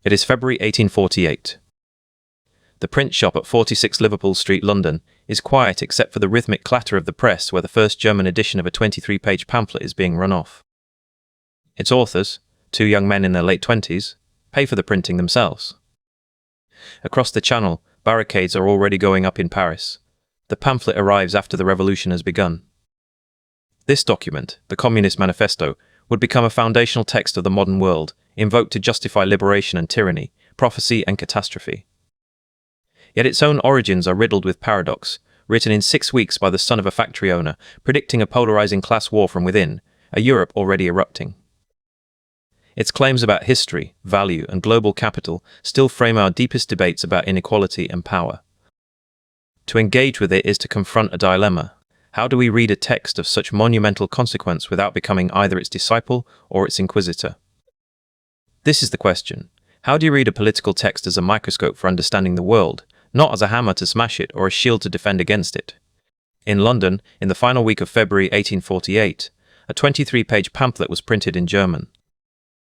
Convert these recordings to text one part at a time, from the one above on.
It is February 1848. The print shop at 46 Liverpool Street, London, is quiet except for the rhythmic clatter of the press where the first German edition of a 23-page pamphlet is being run off. Its authors, two young men in their late 20s, pay for the printing themselves. Across the Channel, barricades are already going up in Paris. The pamphlet arrives after the revolution has begun. This document, the Communist Manifesto, would become a foundational text of the modern world, invoked to justify liberation and tyranny, prophecy and catastrophe. Yet its own origins are riddled with paradox, written in 6 weeks by the son of a factory owner, predicting a polarizing class war from within, a Europe already erupting. Its claims about history, value, and global capital still frame our deepest debates about inequality and power. To engage with it is to confront a dilemma. How do we read a text of such monumental consequence without becoming either its disciple or its inquisitor? This is the question. How do you read a political text as a microscope for understanding the world, not as a hammer to smash it or a shield to defend against it? In London, in the final week of February 1848, a 23-page pamphlet was printed in German.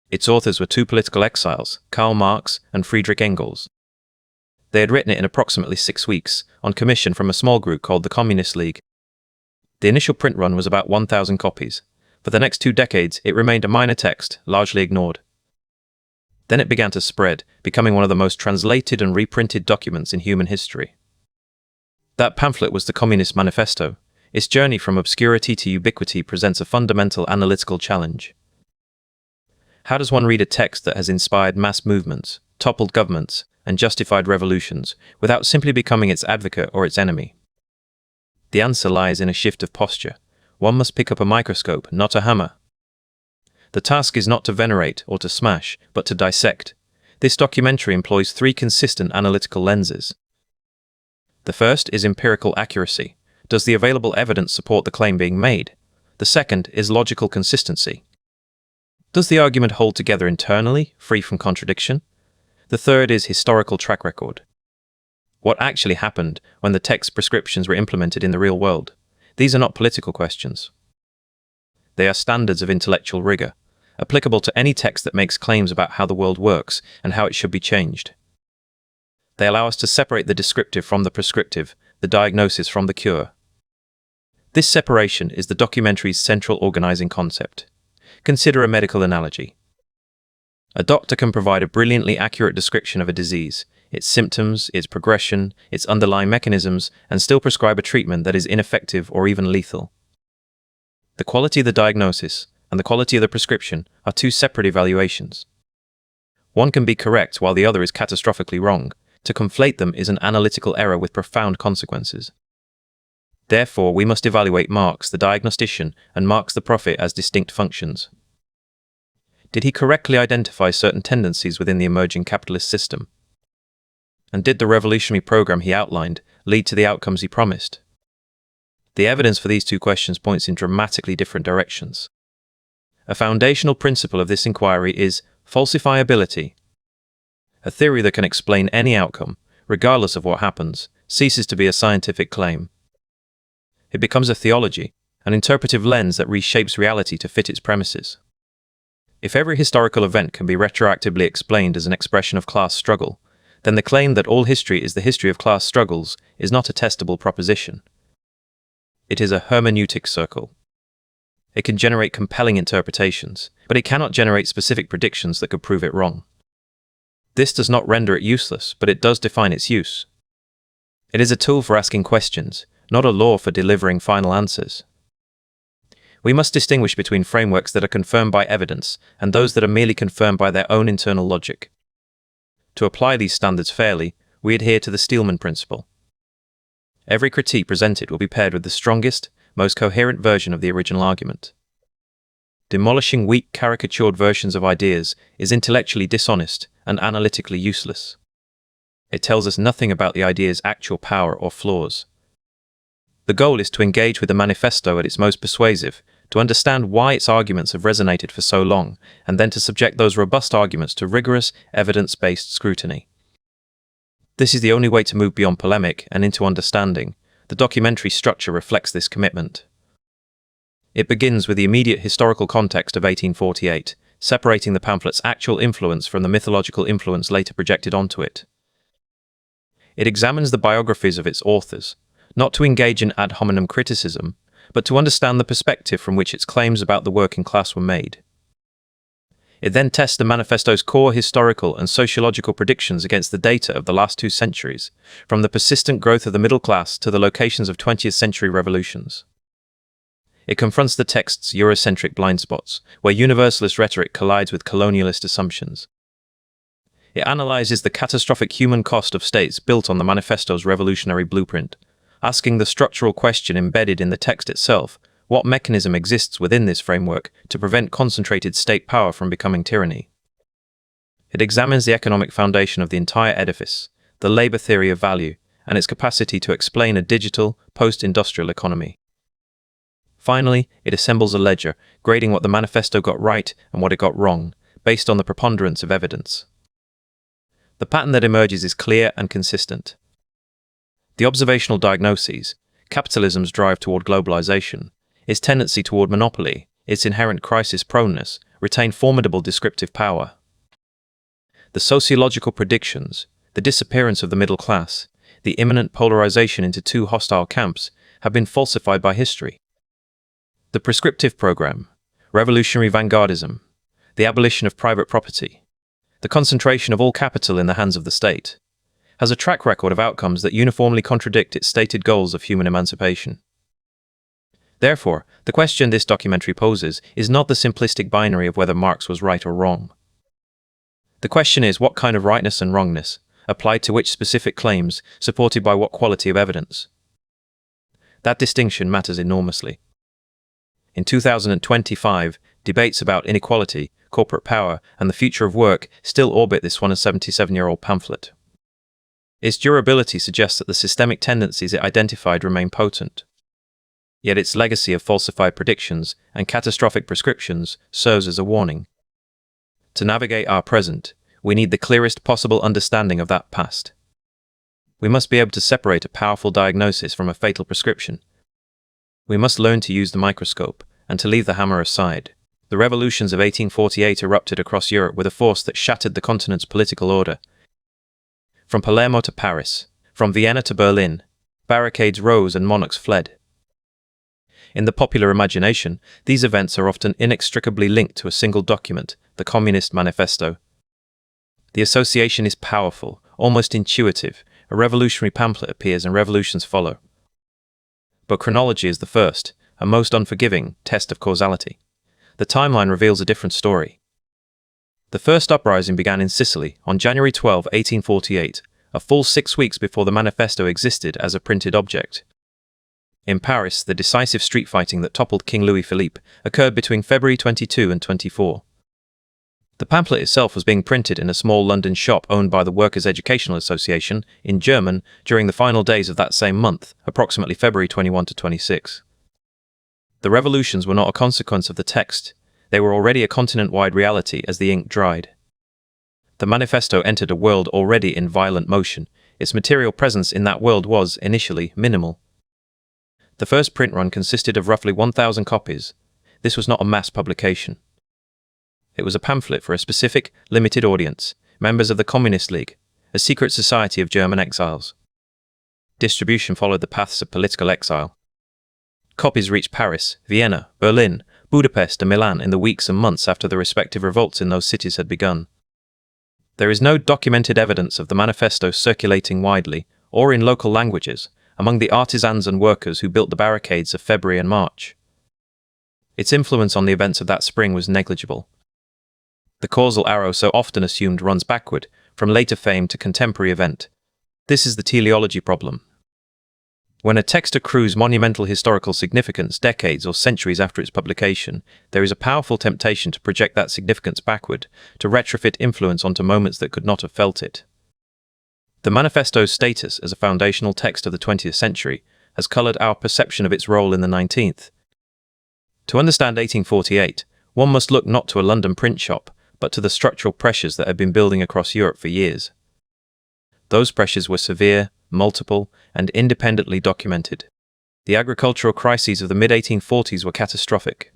Its authors were two political exiles, Karl Marx and Friedrich Engels. They had written it in approximately 6 weeks, on commission from a small group called the Communist League. The initial print run was about 1,000 copies. For the next 2 decades, it remained a minor text, largely ignored. Then it began to spread, becoming one of the most translated and reprinted documents in human history. That pamphlet was the Communist Manifesto. Its journey from obscurity to ubiquity presents a fundamental analytical challenge. How does one read a text that has inspired mass movements, toppled governments, and justified revolutions, without simply becoming its advocate or its enemy? The answer lies in a shift of posture. One must pick up a microscope, not a hammer. The task is not to venerate or to smash, but to dissect. This documentary employs 3 consistent analytical lenses. The first is empirical accuracy. Does the available evidence support the claim being made? The second is logical consistency. Does the argument hold together internally, free from contradiction? The third is historical track record. What actually happened when the text prescriptions were implemented in the real world? These are not political questions. They are standards of intellectual rigor, applicable to any text that makes claims about how the world works and how it should be changed. They allow us to separate the descriptive from the prescriptive, the diagnosis from the cure. This separation is the documentary's central organizing concept. Consider a medical analogy. A doctor can provide a brilliantly accurate description of a disease, its symptoms, its progression, its underlying mechanisms, and still prescribe a treatment that is ineffective or even lethal. The quality of the diagnosis and the quality of the prescription are 2 separate evaluations. One can be correct while the other is catastrophically wrong. To conflate them is an analytical error with profound consequences. Therefore, we must evaluate Marx, the diagnostician, and Marx, the prophet, as distinct functions. Did he correctly identify certain tendencies within the emerging capitalist system? And did the revolutionary program he outlined lead to the outcomes he promised? The evidence for these 2 questions points in dramatically different directions. A foundational principle of this inquiry is falsifiability. A theory that can explain any outcome, regardless of what happens, ceases to be a scientific claim. It becomes a theology, an interpretive lens that reshapes reality to fit its premises. If every historical event can be retroactively explained as an expression of class struggle, then the claim that all history is the history of class struggles is not a testable proposition. It is a hermeneutic circle. It can generate compelling interpretations, but it cannot generate specific predictions that could prove it wrong. This does not render it useless, but it does define its use. It is a tool for asking questions, not a law for delivering final answers. We must distinguish between frameworks that are confirmed by evidence and those that are merely confirmed by their own internal logic. To apply these standards fairly, we adhere to the Steelman principle. Every critique presented will be paired with the strongest, most coherent version of the original argument. Demolishing weak, caricatured versions of ideas is intellectually dishonest and analytically useless. It tells us nothing about the idea's actual power or flaws. The goal is to engage with the manifesto at its most persuasive, to understand why its arguments have resonated for so long, and then to subject those robust arguments to rigorous, evidence-based scrutiny. This is the only way to move beyond polemic and into understanding. The documentary structure reflects this commitment. It begins with the immediate historical context of 1848, separating the pamphlet's actual influence from the mythological influence later projected onto it. It examines the biographies of its authors, not to engage in ad hominem criticism, but to understand the perspective from which its claims about the working class were made. It then tests the manifesto's core historical and sociological predictions against the data of the last 2 centuries, from the persistent growth of the middle class to the locations of 20th century revolutions. It confronts the text's Eurocentric blind spots, where universalist rhetoric collides with colonialist assumptions. It analyzes the catastrophic human cost of states built on the manifesto's revolutionary blueprint, asking the structural question embedded in the text itself: what mechanism exists within this framework to prevent concentrated state power from becoming tyranny? It examines the economic foundation of the entire edifice, the labor theory of value, and its capacity to explain a digital, post-industrial economy. Finally, it assembles a ledger, grading what the manifesto got right and what it got wrong, based on the preponderance of evidence. The pattern that emerges is clear and consistent. The observational diagnoses, capitalism's drive toward globalization, its tendency toward monopoly, its inherent crisis proneness, retain formidable descriptive power. The sociological predictions, the disappearance of the middle class, the imminent polarization into 2 hostile camps, have been falsified by history. The prescriptive program, revolutionary vanguardism, the abolition of private property, the concentration of all capital in the hands of the state, has a track record of outcomes that uniformly contradict its stated goals of human emancipation. Therefore, the question this documentary poses is not the simplistic binary of whether Marx was right or wrong. The question is what kind of rightness and wrongness, applied to which specific claims, supported by what quality of evidence. That distinction matters enormously. In 2025, debates about inequality, corporate power, and the future of work still orbit this 177-year-old pamphlet. Its durability suggests that the systemic tendencies it identified remain potent. Yet its legacy of falsified predictions and catastrophic prescriptions serves as a warning. To navigate our present, we need the clearest possible understanding of that past. We must be able to separate a powerful diagnosis from a fatal prescription. We must learn to use the microscope and to leave the hammer aside. The revolutions of 1848 erupted across Europe with a force that shattered the continent's political order. From Palermo to Paris, from Vienna to Berlin, barricades rose and monarchs fled. In the popular imagination, these events are often inextricably linked to a single document, the Communist Manifesto. The association is powerful, almost intuitive. A revolutionary pamphlet appears and revolutions follow. But chronology is the first, and most unforgiving, test of causality. The timeline reveals a different story. The first uprising began in Sicily on January 12, 1848, a full 6 weeks before the manifesto existed as a printed object. In Paris, the decisive street fighting that toppled King Louis Philippe occurred between February 22 and 24. The pamphlet itself was being printed in a small London shop owned by the Workers' Educational Association in German during the final days of that same month, approximately February 21 to 26. The revolutions were not a consequence of the text. They were already a continent-wide reality as the ink dried. The manifesto entered a world already in violent motion. Its material presence in that world was, initially, minimal. The first print run consisted of roughly 1,000 copies. This was not a mass publication. It was a pamphlet for a specific, limited audience, members of the Communist League, a secret society of German exiles. Distribution followed the paths of political exile. Copies reached Paris, Vienna, Berlin, Budapest and Milan in the weeks and months after the respective revolts in those cities had begun. There is no documented evidence of the manifesto circulating widely, or in local languages, among the artisans and workers who built the barricades of February and March. Its influence on the events of that spring was negligible. The causal arrow so often assumed runs backward, from later fame to contemporary event. This is the teleology problem. When a text accrues monumental historical significance decades or centuries after its publication, there is a powerful temptation to project that significance backward, to retrofit influence onto moments that could not have felt it. The manifesto's status as a foundational text of the 20th century has colored our perception of its role in the 19th. To understand 1848, one must look not to a London print shop, but to the structural pressures that had been building across Europe for years. Those pressures were severe, multiple, and independently documented. The agricultural crises of the mid-1840s were catastrophic.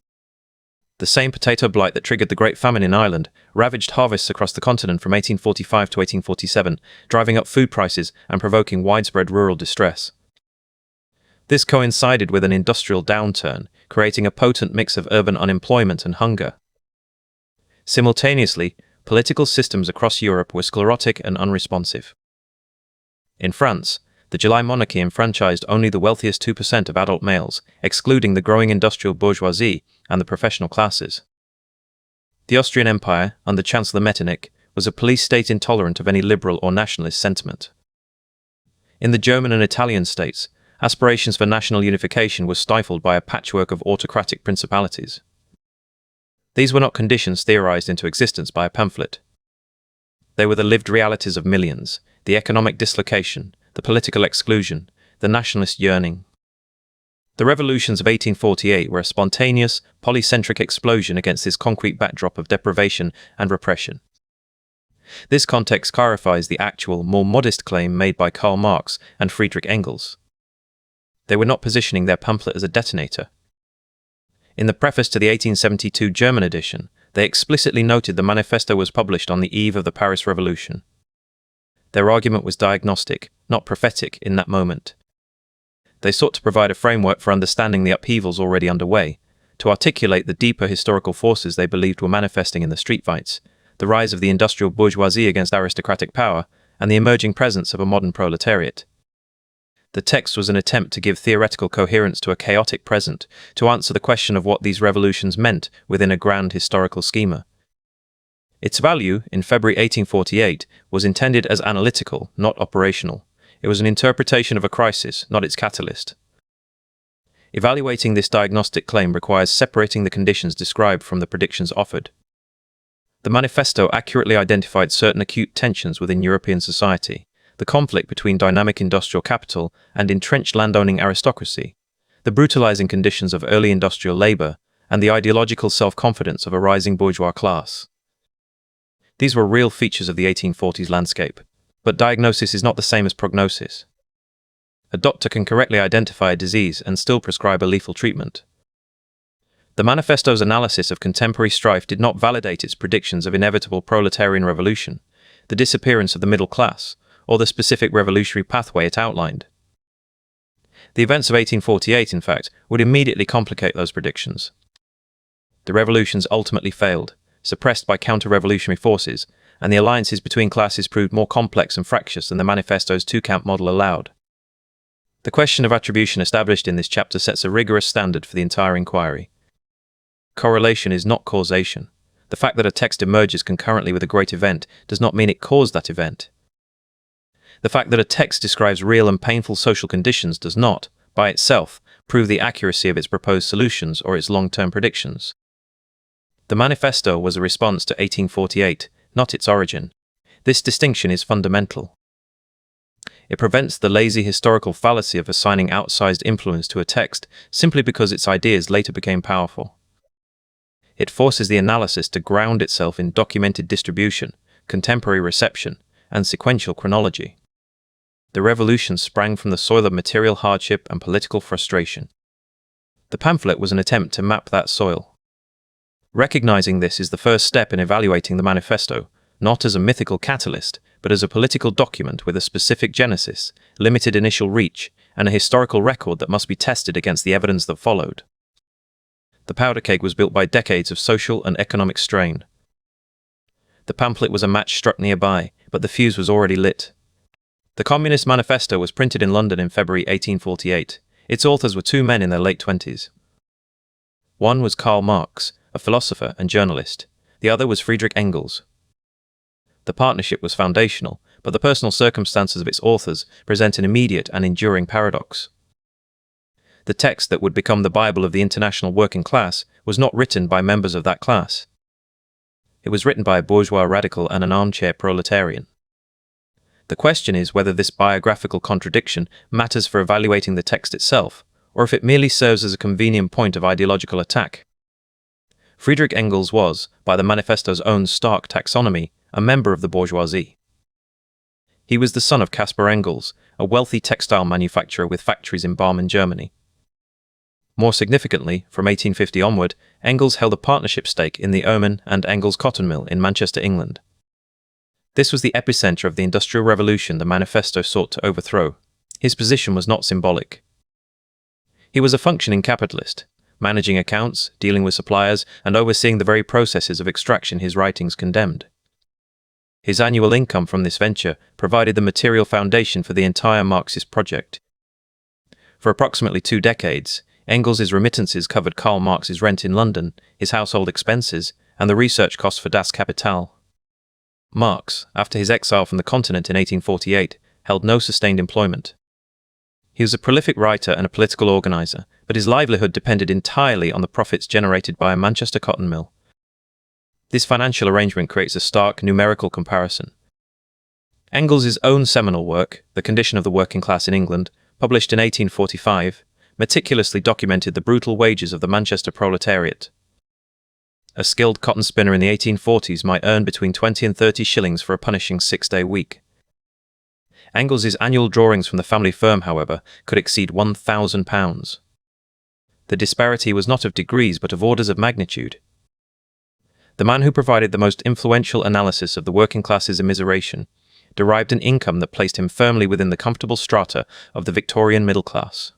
The same potato blight that triggered the Great Famine in Ireland ravaged harvests across the continent from 1845 to 1847, driving up food prices and provoking widespread rural distress. This coincided with an industrial downturn, creating a potent mix of urban unemployment and hunger. Simultaneously, political systems across Europe were sclerotic and unresponsive. In France, the July monarchy enfranchised only the wealthiest 2% of adult males, excluding the growing industrial bourgeoisie and the professional classes. The Austrian Empire, under Chancellor Metternich, was a police state intolerant of any liberal or nationalist sentiment. In the German and Italian states, aspirations for national unification were stifled by a patchwork of autocratic principalities. These were not conditions theorized into existence by a pamphlet. They were the lived realities of millions, the economic dislocation, the political exclusion, the nationalist yearning. The revolutions of 1848 were a spontaneous, polycentric explosion against this concrete backdrop of deprivation and repression. This context clarifies the actual, more modest claim made by Karl Marx and Friedrich Engels. They were not positioning their pamphlet as a detonator. In the preface to the 1872 German edition, they explicitly noted the manifesto was published on the eve of the Paris Revolution. Their argument was diagnostic, not prophetic, in that moment. They sought to provide a framework for understanding the upheavals already underway, to articulate the deeper historical forces they believed were manifesting in the street fights, the rise of the industrial bourgeoisie against aristocratic power, and the emerging presence of a modern proletariat. The text was an attempt to give theoretical coherence to a chaotic present, to answer the question of what these revolutions meant within a grand historical schema. Its value, in February 1848, was intended as analytical, not operational. It was an interpretation of a crisis, not its catalyst. Evaluating this diagnostic claim requires separating the conditions described from the predictions offered. The manifesto accurately identified certain acute tensions within European society: the conflict between dynamic industrial capital and entrenched landowning aristocracy, the brutalizing conditions of early industrial labor, and the ideological self-confidence of a rising bourgeois class. These were real features of the 1840s landscape, but diagnosis is not the same as prognosis. A doctor can correctly identify a disease and still prescribe a lethal treatment. The manifesto's analysis of contemporary strife did not validate its predictions of inevitable proletarian revolution, the disappearance of the middle class, or the specific revolutionary pathway it outlined. The events of 1848, in fact, would immediately complicate those predictions. The revolutions ultimately failed, suppressed by counter-revolutionary forces, and the alliances between classes proved more complex and fractious than the manifesto's two-camp model allowed. The question of attribution established in this chapter sets a rigorous standard for the entire inquiry. Correlation is not causation. The fact that a text emerges concurrently with a great event does not mean it caused that event. The fact that a text describes real and painful social conditions does not, by itself, prove the accuracy of its proposed solutions or its long-term predictions. The manifesto was a response to 1848, not its origin. This distinction is fundamental. It prevents the lazy historical fallacy of assigning outsized influence to a text simply because its ideas later became powerful. It forces the analysis to ground itself in documented distribution, contemporary reception, and sequential chronology. The revolution sprang from the soil of material hardship and political frustration. The pamphlet was an attempt to map that soil. Recognizing this is the first step in evaluating the manifesto, not as a mythical catalyst, but as a political document with a specific genesis, limited initial reach, and a historical record that must be tested against the evidence that followed. The powder keg was built by decades of social and economic strain. The pamphlet was a match struck nearby, but the fuse was already lit. The Communist Manifesto was printed in London in February 1848. Its authors were two men in their late 20s. One was Karl Marx, a philosopher and journalist. The other was Friedrich Engels. The partnership was foundational, but the personal circumstances of its authors present an immediate and enduring paradox. The text that would become the Bible of the international working class was not written by members of that class. It was written by a bourgeois radical and an armchair proletarian. The question is whether this biographical contradiction matters for evaluating the text itself, or if it merely serves as a convenient point of ideological attack. Friedrich Engels was, by the manifesto's own stark taxonomy, a member of the bourgeoisie. He was the son of Caspar Engels, a wealthy textile manufacturer with factories in Barmen, Germany. More significantly, from 1850 onward, Engels held a partnership stake in the Marx and Engels cotton mill in Manchester, England. This was the epicenter of the Industrial Revolution the manifesto sought to overthrow. His position was not symbolic. He was a functioning capitalist, managing accounts, dealing with suppliers, and overseeing the very processes of extraction his writings condemned. His annual income from this venture provided the material foundation for the entire Marxist project. For approximately 2 decades, Engels' remittances covered Karl Marx's rent in London, his household expenses, and the research costs for Das Kapital. Marx, after his exile from the continent in 1848, held no sustained employment. He was a prolific writer and a political organizer, but his livelihood depended entirely on the profits generated by a Manchester cotton mill. This financial arrangement creates a stark numerical comparison. Engels' own seminal work, The Condition of the Working Class in England, published in 1845, meticulously documented the brutal wages of the Manchester proletariat. A skilled cotton spinner in the 1840s might earn between 20 and 30 shillings for a punishing 6-day week. Engels' annual drawings from the family firm, however, could exceed £1,000. The disparity was not of degrees but of orders of magnitude. The man who provided the most influential analysis of the working class's immiseration derived an income that placed him firmly within the comfortable strata of the Victorian middle class.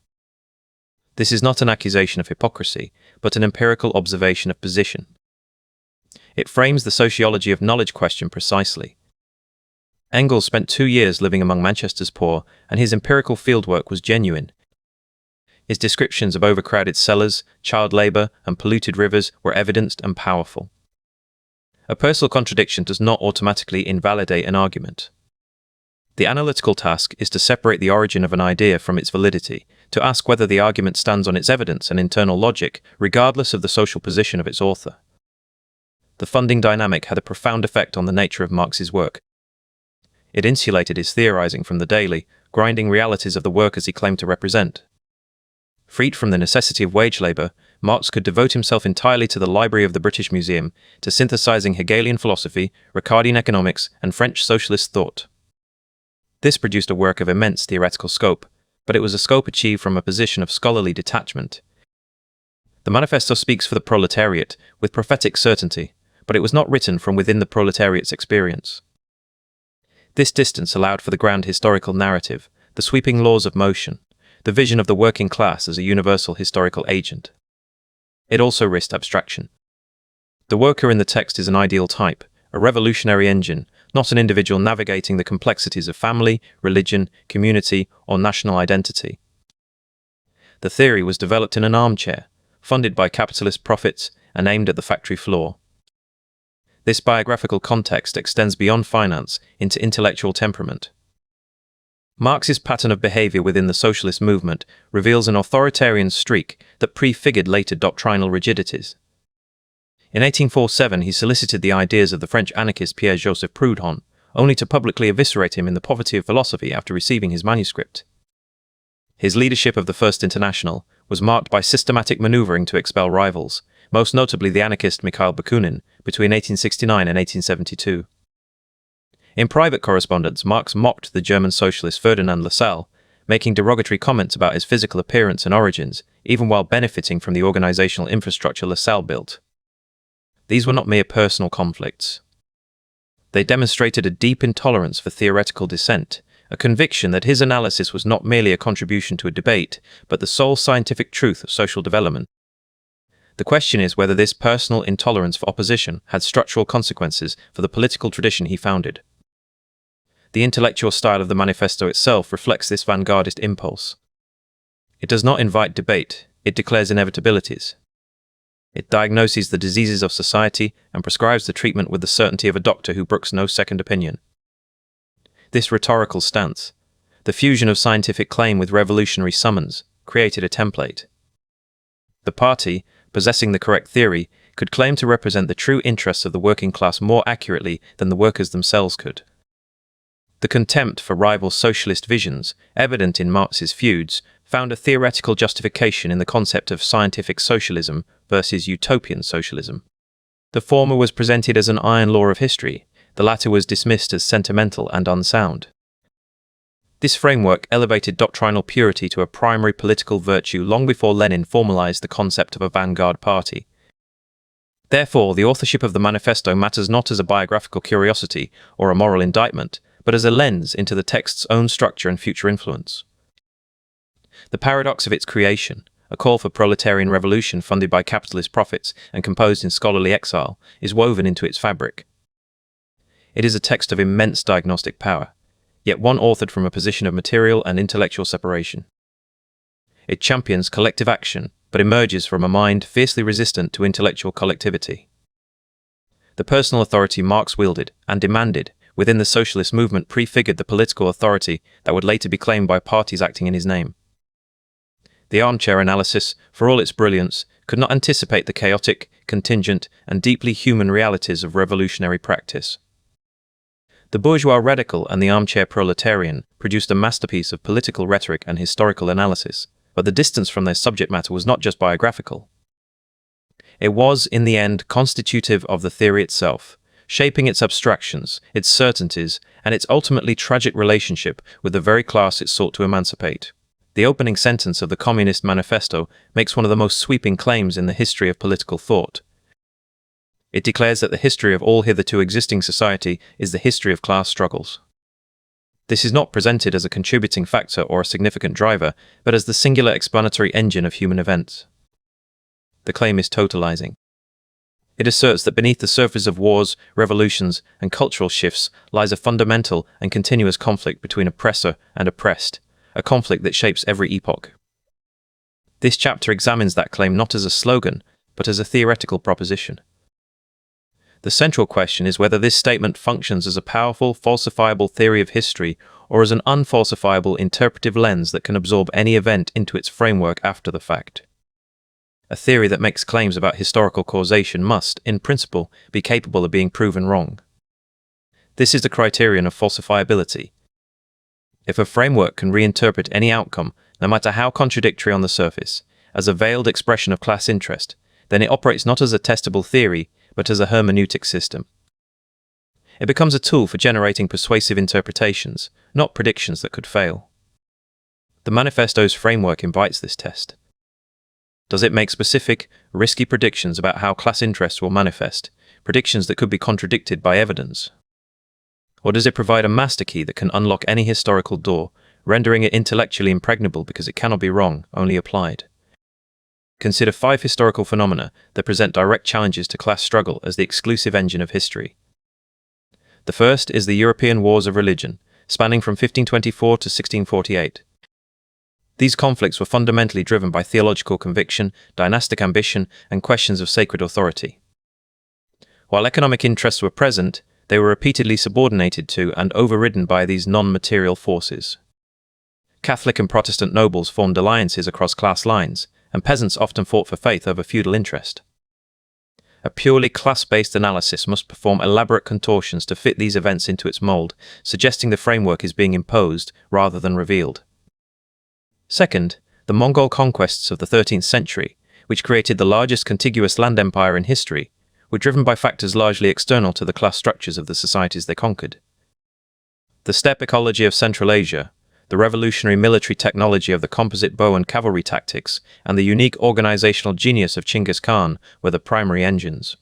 This is not an accusation of hypocrisy, but an empirical observation of position. It frames the sociology of knowledge question precisely. Engels spent 2 years living among Manchester's poor, and his empirical fieldwork was genuine. His descriptions of overcrowded cellars, child labour, and polluted rivers were evidenced and powerful. A personal contradiction does not automatically invalidate an argument. The analytical task is to separate the origin of an idea from its validity, to ask whether the argument stands on its evidence and internal logic, regardless of the social position of its author. The funding dynamic had a profound effect on the nature of Marx's work. It insulated his theorizing from the daily, grinding realities of the workers he claimed to represent. Freed from the necessity of wage labour, Marx could devote himself entirely to the library of the British Museum, to synthesizing Hegelian philosophy, Ricardian economics, and French socialist thought. This produced a work of immense theoretical scope, but it was a scope achieved from a position of scholarly detachment. The manifesto speaks for the proletariat with prophetic certainty, but it was not written from within the proletariat's experience. This distance allowed for the grand historical narrative, the sweeping laws of motion, the vision of the working class as a universal historical agent. It also risked abstraction. The worker in the text is an ideal type, a revolutionary engine, not an individual navigating the complexities of family, religion, community, or national identity. The theory was developed in an armchair, funded by capitalist profits and aimed at the factory floor. This biographical context extends beyond finance into intellectual temperament. Marx's pattern of behavior within the socialist movement reveals an authoritarian streak that prefigured later doctrinal rigidities. In 1847, he solicited the ideas of the French anarchist Pierre-Joseph Proudhon, only to publicly eviscerate him in the poverty of philosophy after receiving his manuscript. His leadership of the First International was marked by systematic maneuvering to expel rivals, most notably the anarchist Mikhail Bakunin, between 1869 and 1872. In private correspondence, Marx mocked the German socialist Ferdinand Lassalle, making derogatory comments about his physical appearance and origins, even while benefiting from the organizational infrastructure Lassalle built. These were not mere personal conflicts. They demonstrated a deep intolerance for theoretical dissent, a conviction that his analysis was not merely a contribution to a debate, but the sole scientific truth of social development. The question is whether this personal intolerance for opposition had structural consequences for the political tradition he founded. The intellectual style of the manifesto itself reflects this vanguardist impulse. It does not invite debate, it declares inevitabilities. It diagnoses the diseases of society and prescribes the treatment with the certainty of a doctor who brooks no second opinion. This rhetorical stance, the fusion of scientific claim with revolutionary summons, created a template. The party, possessing the correct theory, could claim to represent the true interests of the working class more accurately than the workers themselves could. The contempt for rival socialist visions, evident in Marx's feuds, found a theoretical justification in the concept of scientific socialism versus utopian socialism. The former was presented as an iron law of history, the latter was dismissed as sentimental and unsound. This framework elevated doctrinal purity to a primary political virtue long before Lenin formalized the concept of a vanguard party. Therefore, the authorship of the manifesto matters not as a biographical curiosity or a moral indictment, but as a lens into the text's own structure and future influence. The paradox of its creation, a call for proletarian revolution funded by capitalist profits and composed in scholarly exile, is woven into its fabric. It is a text of immense diagnostic power, yet one authored from a position of material and intellectual separation. It champions collective action, but emerges from a mind fiercely resistant to intellectual collectivity. The personal authority Marx wielded and demanded within the socialist movement prefigured the political authority that would later be claimed by parties acting in his name. The Armchair analysis, for all its brilliance, could not anticipate the chaotic, contingent, and deeply human realities of revolutionary practice. The bourgeois radical and the armchair proletarian produced a masterpiece of political rhetoric and historical analysis, but the distance from their subject matter was not just biographical. It was, in the end, constitutive of the theory itself, shaping its abstractions, its certainties, and its ultimately tragic relationship with the very class it sought to emancipate. The opening sentence of the Communist Manifesto makes one of the most sweeping claims in the history of political thought. It declares that the history of all hitherto existing society is the history of class struggles. This is not presented as a contributing factor or a significant driver, but as the singular explanatory engine of human events. The claim is totalizing. It asserts that beneath the surface of wars, revolutions, and cultural shifts lies a fundamental and continuous conflict between oppressor and oppressed, a conflict that shapes every epoch. This chapter examines that claim not as a slogan, but as a theoretical proposition. The central question is whether this statement functions as a powerful, falsifiable theory of history or as an unfalsifiable interpretive lens that can absorb any event into its framework after the fact. A theory that makes claims about historical causation must, in principle, be capable of being proven wrong. This is the criterion of falsifiability. If a framework can reinterpret any outcome, no matter how contradictory on the surface, as a veiled expression of class interest, then it operates not as a testable theory, but as a hermeneutic system. It becomes a tool for generating persuasive interpretations, not predictions that could fail. The manifesto's framework invites this test. Does it make specific, risky predictions about how class interests will manifest, predictions that could be contradicted by evidence? Or does it provide a master key that can unlock any historical door, rendering it intellectually impregnable because it cannot be wrong, only applied? Consider 5 historical phenomena that present direct challenges to class struggle as the exclusive engine of history. The first is the European Wars of Religion, spanning from 1524 to 1648. These conflicts were fundamentally driven by theological conviction, dynastic ambition, and questions of sacred authority. While economic interests were present, they were repeatedly subordinated to and overridden by these non-material forces. Catholic and Protestant nobles formed alliances across class lines, and peasants often fought for faith over feudal interest. A purely class-based analysis must perform elaborate contortions to fit these events into its mold, suggesting the framework is being imposed rather than revealed. Second, the Mongol conquests of the 13th century, which created the largest contiguous land empire in history, were driven by factors largely external to the class structures of the societies they conquered. The steppe ecology of Central Asia, the revolutionary military technology of the composite bow and cavalry tactics, and the unique organizational genius of Chinggis Khan were the primary engines.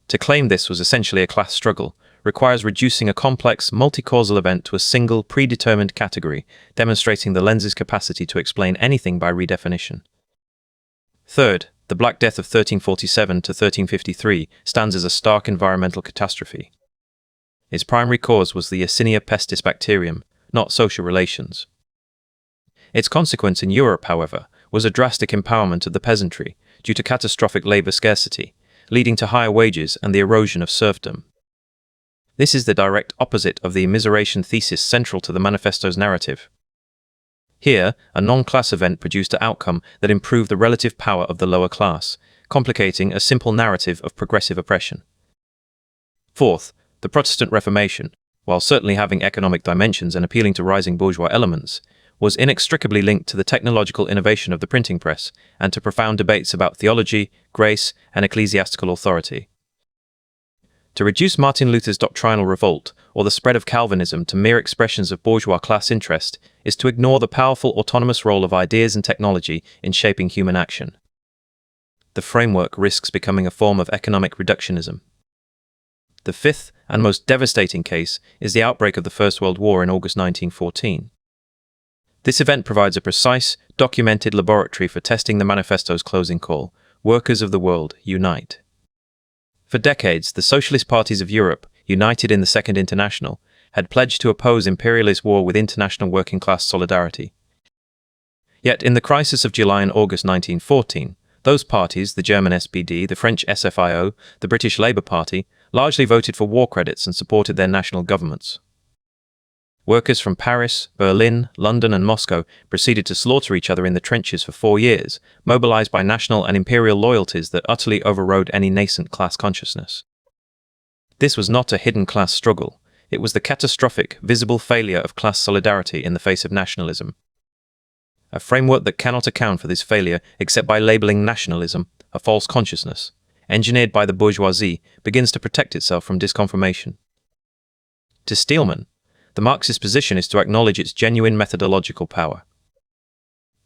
To claim this was essentially a class struggle requires reducing a complex, multi-causal event to a single, predetermined category, demonstrating the lens's capacity to explain anything by redefinition. Third, the Black Death of 1347 to 1353 stands as a stark environmental catastrophe. Its primary cause was the Yersinia pestis bacterium, not social relations. Its consequence in Europe, however, was a drastic empowerment of the peasantry due to catastrophic labor scarcity, leading to higher wages and the erosion of serfdom. This is the direct opposite of the immiseration thesis central to the manifesto's narrative. Here, a non-class event produced an outcome that improved the relative power of the lower class, complicating a simple narrative of progressive oppression. Fourth, the Protestant Reformation, while certainly having economic dimensions and appealing to rising bourgeois elements, was inextricably linked to the technological innovation of the printing press and to profound debates about theology, grace, and ecclesiastical authority. To reduce Martin Luther's doctrinal revolt, or the spread of Calvinism to mere expressions of bourgeois class interest is to ignore the powerful autonomous role of ideas and technology in shaping human action. The framework risks becoming a form of economic reductionism. The fifth and most devastating case is the outbreak of the First World War in August 1914. This event provides a precise, documented laboratory for testing the manifesto's closing call, "Workers of the world, unite." For decades, the socialist parties of Europe, united in the Second International, had pledged to oppose imperialist war with international working-class solidarity. Yet, in the crisis of July and August 1914, those parties, the German SPD, the French SFIO, the British Labour Party, largely voted for war credits and supported their national governments. Workers from Paris, Berlin, London and Moscow proceeded to slaughter each other in the trenches for 4 years, mobilized by national and imperial loyalties that utterly overrode any nascent class consciousness. This was not a hidden class struggle. It was the catastrophic, visible failure of class solidarity in the face of nationalism. A framework that cannot account for this failure except by labeling nationalism a false consciousness, engineered by the bourgeoisie, begins to protect itself from disconfirmation. To Steelman, the Marxist position is to acknowledge its genuine methodological power.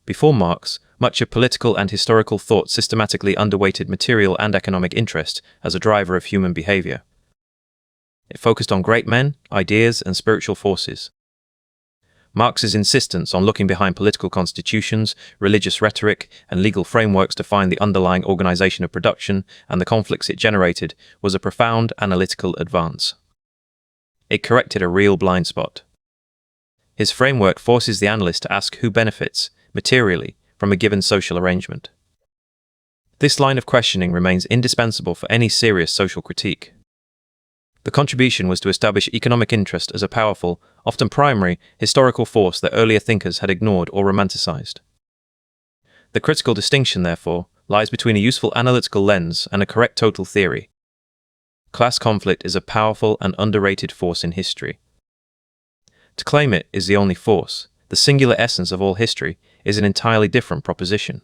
Before Marx, much of political and historical thought systematically underweighted material and economic interest as a driver of human behavior. It focused on great men, ideas, and spiritual forces. Marx's insistence on looking behind political constitutions, religious rhetoric, and legal frameworks to find the underlying organization of production and the conflicts it generated was a profound analytical advance. It corrected a real blind spot. His framework forces the analyst to ask who benefits, materially, from a given social arrangement. This line of questioning remains indispensable for any serious social critique. The contribution was to establish economic interest as a powerful, often primary, historical force that earlier thinkers had ignored or romanticized. The critical distinction, therefore, lies between a useful analytical lens and a correct total theory. Class conflict is a powerful and underrated force in history. To claim it is the only force, the singular essence of all history, is an entirely different proposition.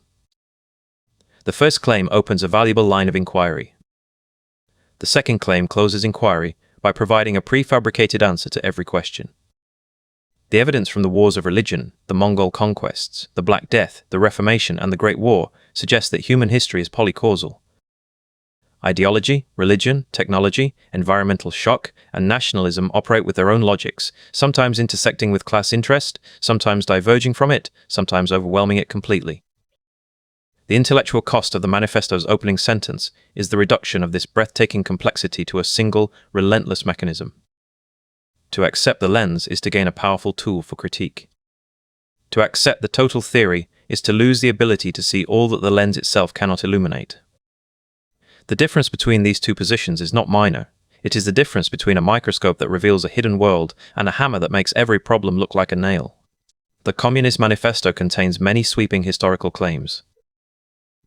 The first claim opens a valuable line of inquiry. The second claim closes inquiry by providing a prefabricated answer to every question. The evidence from the wars of religion, the Mongol conquests, the Black Death, the Reformation, and the Great War suggests that human history is polycausal. Ideology, religion, technology, environmental shock, and nationalism operate with their own logics, sometimes intersecting with class interest, sometimes diverging from it, sometimes overwhelming it completely. The intellectual cost of the manifesto's opening sentence is the reduction of this breathtaking complexity to a single, relentless mechanism. To accept the lens is to gain a powerful tool for critique. To accept the total theory is to lose the ability to see all that the lens itself cannot illuminate. The difference between these two positions is not minor. It is the difference between a microscope that reveals a hidden world and a hammer that makes every problem look like a nail. The Communist Manifesto contains many sweeping historical claims.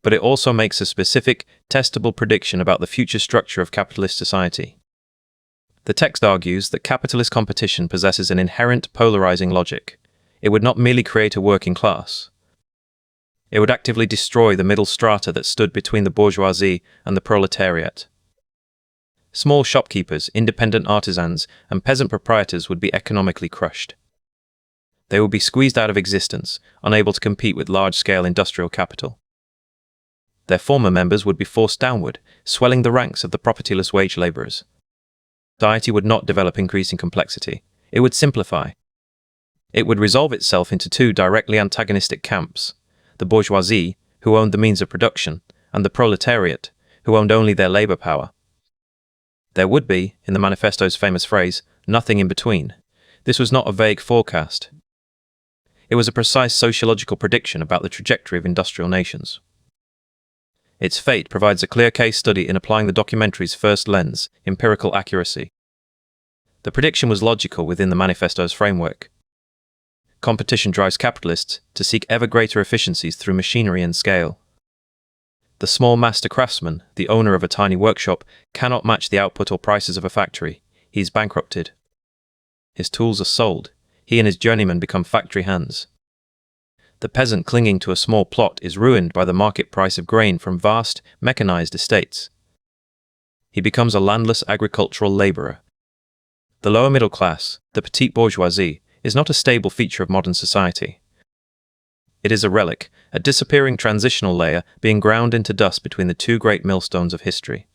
But it also makes a specific, testable prediction about the future structure of capitalist society. The text argues that capitalist competition possesses an inherent polarizing logic. It would not merely create a working class. It would actively destroy the middle strata that stood between the bourgeoisie and the proletariat. Small shopkeepers, independent artisans, and peasant proprietors would be economically crushed. They would be squeezed out of existence, unable to compete with large-scale industrial capital. Their former members would be forced downward, swelling the ranks of the propertyless wage laborers. Society would not develop increasing complexity. It would simplify. It would resolve itself into two directly antagonistic camps: the bourgeoisie, who owned the means of production, and the proletariat, who owned only their labor power. There would be, in the manifesto's famous phrase, nothing in between. This was not a vague forecast. It was a precise sociological prediction about the trajectory of industrial nations. Its fate provides a clear case study in applying the documentary's first lens, empirical accuracy. The prediction was logical within the manifesto's framework. Competition drives capitalists to seek ever greater efficiencies through machinery and scale. The small master craftsman, the owner of a tiny workshop, cannot match the output or prices of a factory. He is bankrupted. His tools are sold. He and his journeymen become factory hands. The peasant clinging to a small plot is ruined by the market price of grain from vast, mechanized estates. He becomes a landless agricultural laborer. The lower middle class, the petite bourgeoisie, is not a stable feature of modern society. It is a relic, a disappearing transitional layer being ground into dust between the two great millstones of history.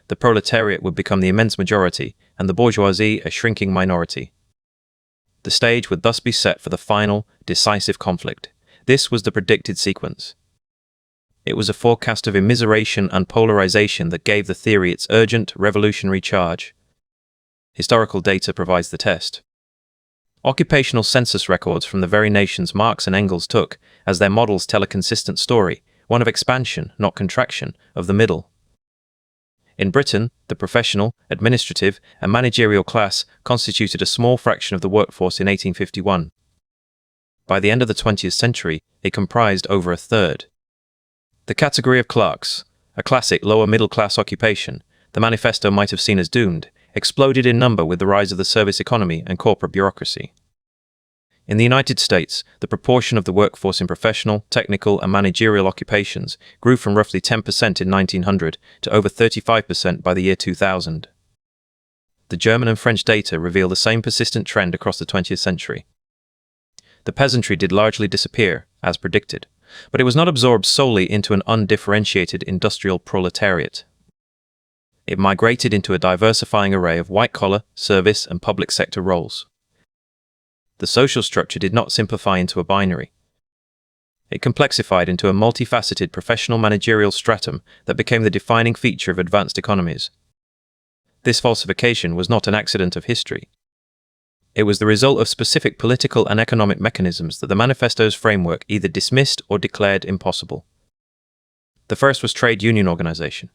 The proletariat would become the immense majority, and the bourgeoisie a shrinking minority. The stage would thus be set for the final, decisive conflict. This was the predicted sequence. It was a forecast of immiseration and polarization that gave the theory its urgent, revolutionary charge. Historical data provides the test. Occupational census records from the very nations Marx and Engels took as their models tell a consistent story, one of expansion, not contraction, of the middle. In Britain, the professional, administrative, and managerial class constituted a small fraction of the workforce in 1851. By the end of the 20th century, it comprised over a third. The category of clerks, a classic lower middle-class occupation, the manifesto might have seen as doomed, exploded in number with the rise of the service economy and corporate bureaucracy. In the United States, the proportion of the workforce in professional, technical, and managerial occupations grew from roughly 10% in 1900 to over 35% by the year 2000. The German and French data reveal the same persistent trend across the 20th century. The peasantry did largely disappear, as predicted, but it was not absorbed solely into an undifferentiated industrial proletariat. It migrated into a diversifying array of white-collar, service, and public sector roles. The social structure did not simplify into a binary. It complexified into a multifaceted professional managerial stratum that became the defining feature of advanced economies. This falsification was not an accident of history. It was the result of specific political and economic mechanisms that the manifesto's framework either dismissed or declared impossible. The first was trade union organization.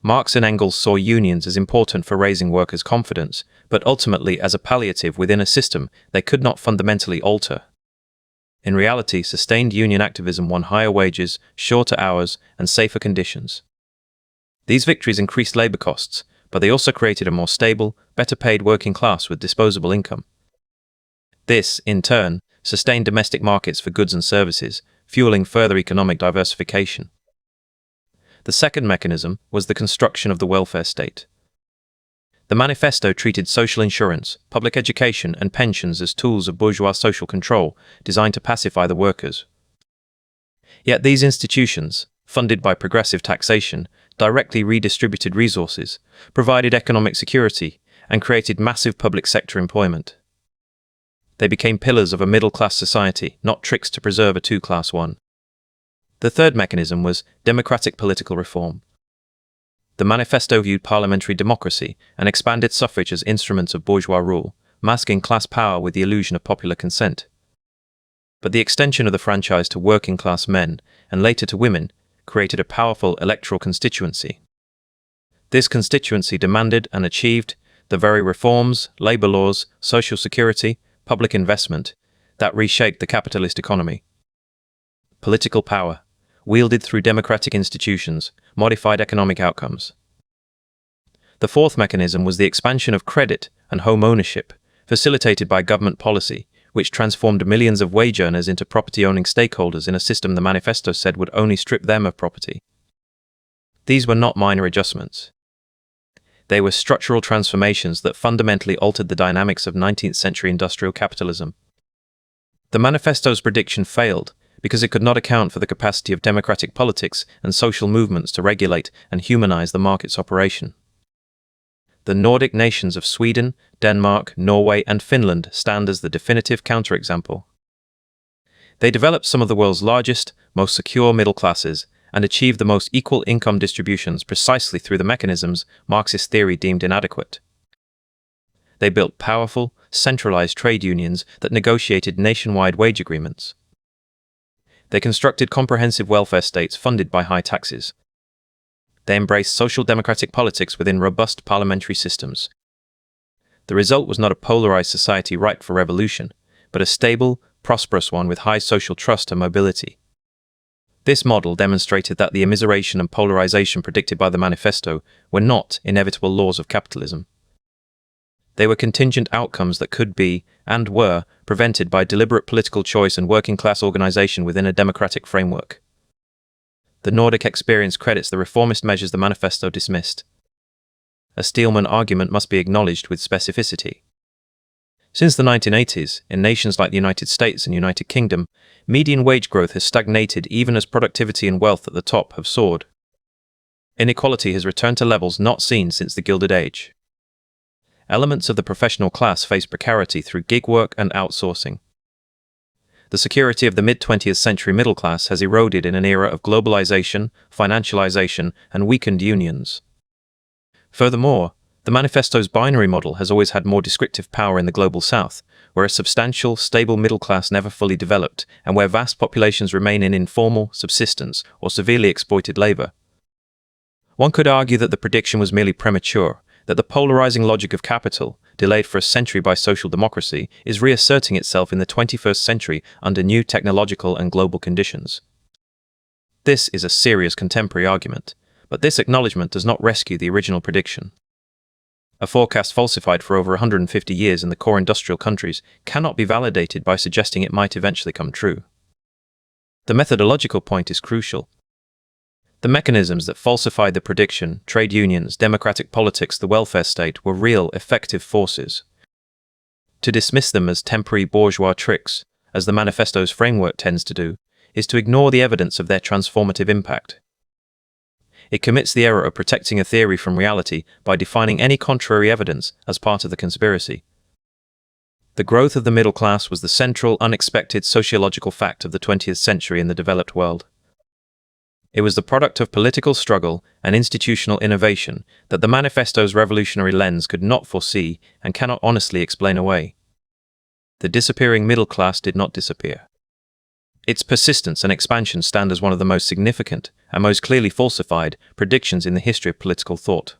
Marx and Engels saw unions as important for raising workers' confidence, but ultimately as a palliative within a system they could not fundamentally alter. In reality, sustained union activism won higher wages, shorter hours, and safer conditions. These victories increased labor costs, but they also created a more stable, better-paid working class with disposable income. This, in turn, sustained domestic markets for goods and services, fueling further economic diversification. The second mechanism was the construction of the welfare state. The manifesto treated social insurance, public education, and pensions as tools of bourgeois social control designed to pacify the workers. Yet these institutions, funded by progressive taxation, directly redistributed resources, provided economic security, and created massive public sector employment. They became pillars of a middle-class society, not tricks to preserve a two-class one. The third mechanism was democratic political reform. The manifesto viewed parliamentary democracy and expanded suffrage as instruments of bourgeois rule, masking class power with the illusion of popular consent. But the extension of the franchise to working-class men, and later to women, created a powerful electoral constituency. This constituency demanded and achieved the very reforms, labor laws, social security, public investment that reshaped the capitalist economy. Political power, wielded through democratic institutions, modified economic outcomes. The fourth mechanism was the expansion of credit and home ownership, facilitated by government policy, which transformed millions of wage earners into property-owning stakeholders in a system the manifesto said would only strip them of property. These were not minor adjustments. They were structural transformations that fundamentally altered the dynamics of 19th-century industrial capitalism. The manifesto's prediction failed because it could not account for the capacity of democratic politics and social movements to regulate and humanize the market's operation. The Nordic nations of Sweden, Denmark, Norway, and Finland stand as the definitive counterexample. They developed some of the world's largest, most secure middle classes and achieved the most equal income distributions precisely through the mechanisms Marxist theory deemed inadequate. They built powerful, centralized trade unions that negotiated nationwide wage agreements. They constructed comprehensive welfare states funded by high taxes. They embraced social democratic politics within robust parliamentary systems. The result was not a polarized society ripe for revolution, but a stable, prosperous one with high social trust and mobility. This model demonstrated that the immiseration and polarization predicted by the manifesto were not inevitable laws of capitalism. They were contingent outcomes that could be, and were, prevented by deliberate political choice and working-class organization within a democratic framework. The Nordic experience credits the reformist measures the manifesto dismissed. a Steelman argument must be acknowledged with specificity. Since the 1980s, in nations like the United States and United Kingdom, median wage growth has stagnated even as productivity and wealth at the top have soared. Inequality has returned to levels not seen since the Gilded Age. Elements of the professional class face precarity through gig work and outsourcing. The security of the mid-20th century middle class has eroded in an era of globalization, financialization, and weakened unions. Furthermore, the manifesto's binary model has always had more descriptive power in the global south, where a substantial, stable middle class never fully developed, and where vast populations remain in informal, subsistence, or severely exploited labor. One could argue that the prediction was merely premature, that the polarizing logic of capital, delayed for a century by social democracy, is reasserting itself in the 21st century under new technological and global conditions. This is a serious contemporary argument, but this acknowledgement does not rescue the original prediction. A forecast falsified for over 150 years in the core industrial countries cannot be validated by suggesting it might eventually come true. The methodological point is crucial. The mechanisms that falsified the prediction, trade unions, democratic politics, the welfare state, were real, effective forces. To dismiss them as temporary bourgeois tricks, as the manifesto's framework tends to do, is to ignore the evidence of their transformative impact. It commits the error of protecting a theory from reality by defining any contrary evidence as part of the conspiracy. The growth of the middle class was the central, unexpected sociological fact of the 20th century in the developed world. It was the product of political struggle and institutional innovation that the manifesto's revolutionary lens could not foresee and cannot honestly explain away. The disappearing middle class did not disappear. Its persistence and expansion stand as one of the most significant and most clearly falsified predictions in the history of political thought.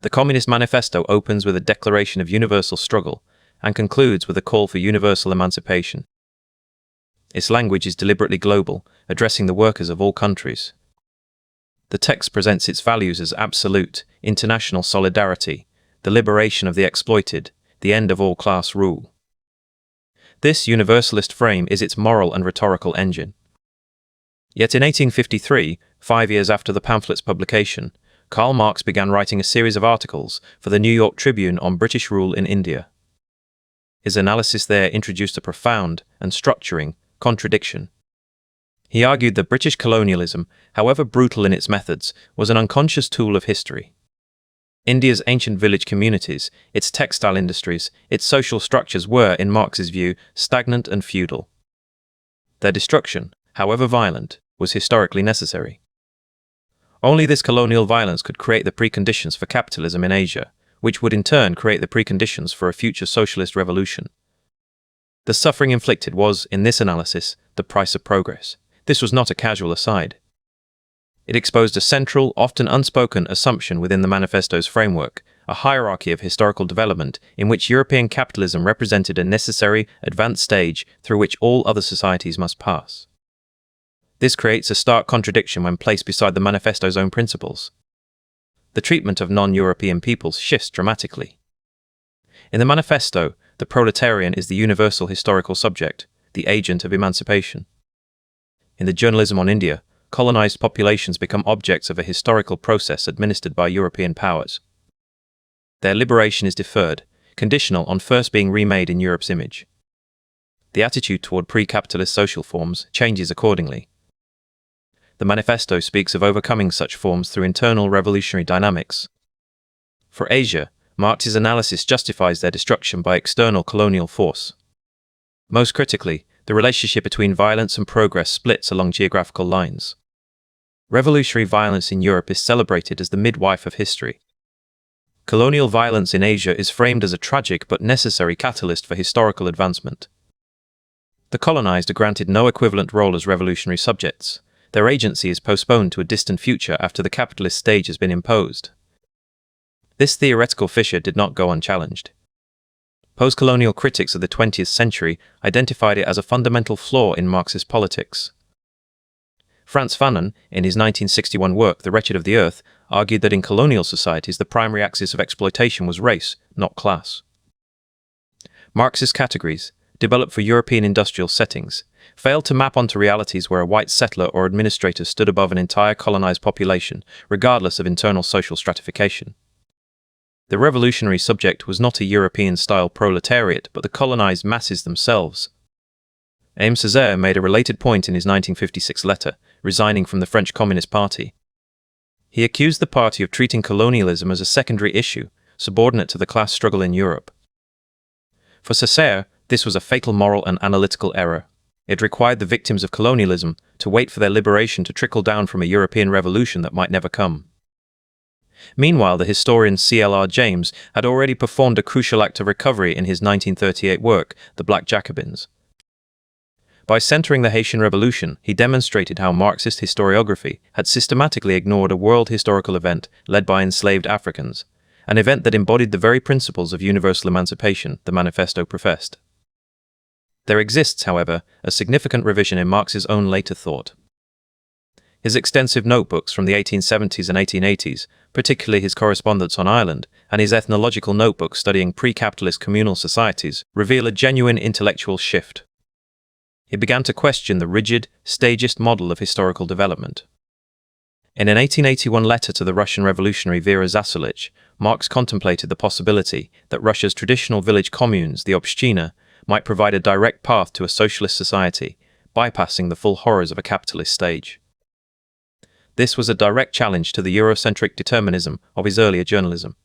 The Communist Manifesto opens with a declaration of universal struggle and concludes with a call for universal emancipation. Its language is deliberately global, addressing the workers of all countries. The text presents its values as absolute, international solidarity, the liberation of the exploited, the end of all class rule. This universalist frame is its moral and rhetorical engine. Yet in 1853, 5 years after the pamphlet's publication, Karl Marx began writing a series of articles for the New York Tribune on British rule in India. His analysis there introduced a profound and structuring contradiction. He argued that British colonialism, however brutal in its methods, was an unconscious tool of history. India's ancient village communities, its textile industries, its social structures were, in Marx's view, stagnant and feudal. Their destruction, however violent, was historically necessary. Only this colonial violence could create the preconditions for capitalism in Asia, which would in turn create the preconditions for a future socialist revolution. The suffering inflicted was, in this analysis, the price of progress. This was not a casual aside. It exposed a central, often unspoken assumption within the manifesto's framework, a hierarchy of historical development in which European capitalism represented a necessary, advanced stage through which all other societies must pass. This creates a stark contradiction when placed beside the manifesto's own principles. The treatment of non-European peoples shifts dramatically. In the manifesto, the proletarian is the universal historical subject, the agent of emancipation. In the journalism on India, colonized populations become objects of a historical process administered by European powers. Their liberation is deferred, conditional on first being remade in Europe's image. The attitude toward pre-capitalist social forms changes accordingly. The manifesto speaks of overcoming such forms through internal revolutionary dynamics. For Asia, Marx's analysis justifies their destruction by external colonial force. Most critically, the relationship between violence and progress splits along geographical lines. Revolutionary violence in Europe is celebrated as the midwife of history. Colonial violence in Asia is framed as a tragic but necessary catalyst for historical advancement. The colonized are granted no equivalent role as revolutionary subjects. Their agency is postponed to a distant future after the capitalist stage has been imposed. This theoretical fissure did not go unchallenged. Post-colonial critics of the 20th century identified it as a fundamental flaw in Marxist politics. Frantz Fanon, in his 1961 work The Wretched of the Earth, argued that in colonial societies the primary axis of exploitation was race, not class. Marxist categories, developed for European industrial settings, failed to map onto realities where a white settler or administrator stood above an entire colonized population, regardless of internal social stratification. The revolutionary subject was not a European-style proletariat, but the colonized masses themselves. Aimé Césaire made a related point in his 1956 letter, resigning from the French Communist Party. He accused the party of treating colonialism as a secondary issue, subordinate to the class struggle in Europe. For Césaire, this was a fatal moral and analytical error. It required the victims of colonialism to wait for their liberation to trickle down from a European revolution that might never come. Meanwhile, the historian C.L.R. James had already performed a crucial act of recovery in his 1938 work, The Black Jacobins. By centering the Haitian Revolution, he demonstrated how Marxist historiography had systematically ignored a world historical event led by enslaved Africans, an event that embodied the very principles of universal emancipation the manifesto professed. There exists, however, a significant revision in Marx's own later thought. His extensive notebooks from the 1870s and 1880s, particularly his correspondence on Ireland, and his ethnological notebooks studying pre-capitalist communal societies, reveal a genuine intellectual shift. He began to question the rigid, stagist model of historical development. In an 1881 letter to the Russian revolutionary Vera Zasulich, Marx contemplated the possibility that Russia's traditional village communes, the Obshchina, might provide a direct path to a socialist society, bypassing the full horrors of a capitalist stage. This was a direct challenge to the Eurocentric determinism of his earlier journalism.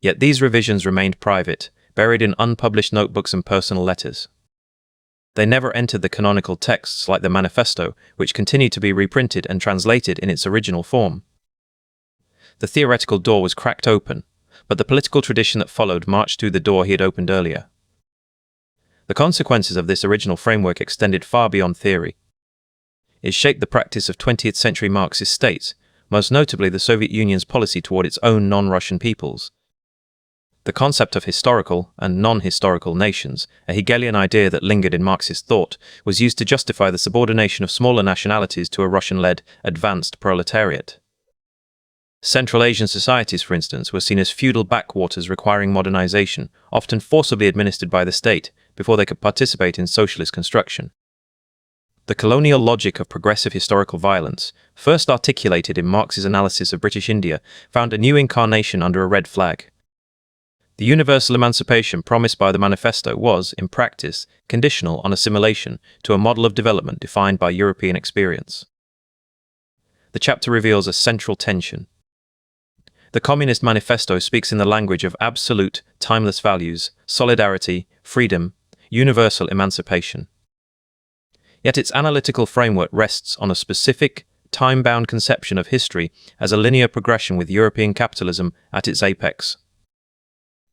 Yet these revisions remained private, buried in unpublished notebooks and personal letters. They never entered the canonical texts like the Manifesto, which continued to be reprinted and translated in its original form. The theoretical door was cracked open, but the political tradition that followed marched through the door he had opened earlier. The consequences of this original framework extended far beyond theory. It shaped the practice of 20th century Marxist states, most notably the Soviet Union's policy toward its own non-Russian peoples. The concept of historical and non-historical nations, a Hegelian idea that lingered in Marxist thought, was used to justify the subordination of smaller nationalities to a Russian-led, advanced proletariat. Central Asian societies, for instance, were seen as feudal backwaters requiring modernization, often forcibly administered by the state, before they could participate in socialist construction. The colonial logic of progressive historical violence, first articulated in Marx's analysis of British India, found a new incarnation under a red flag. The universal emancipation promised by the Manifesto was, in practice, conditional on assimilation to a model of development defined by European experience. The chapter reveals a central tension. The Communist Manifesto speaks in the language of absolute, timeless values, solidarity, freedom, universal emancipation. Yet its analytical framework rests on a specific, time-bound conception of history as a linear progression with European capitalism at its apex.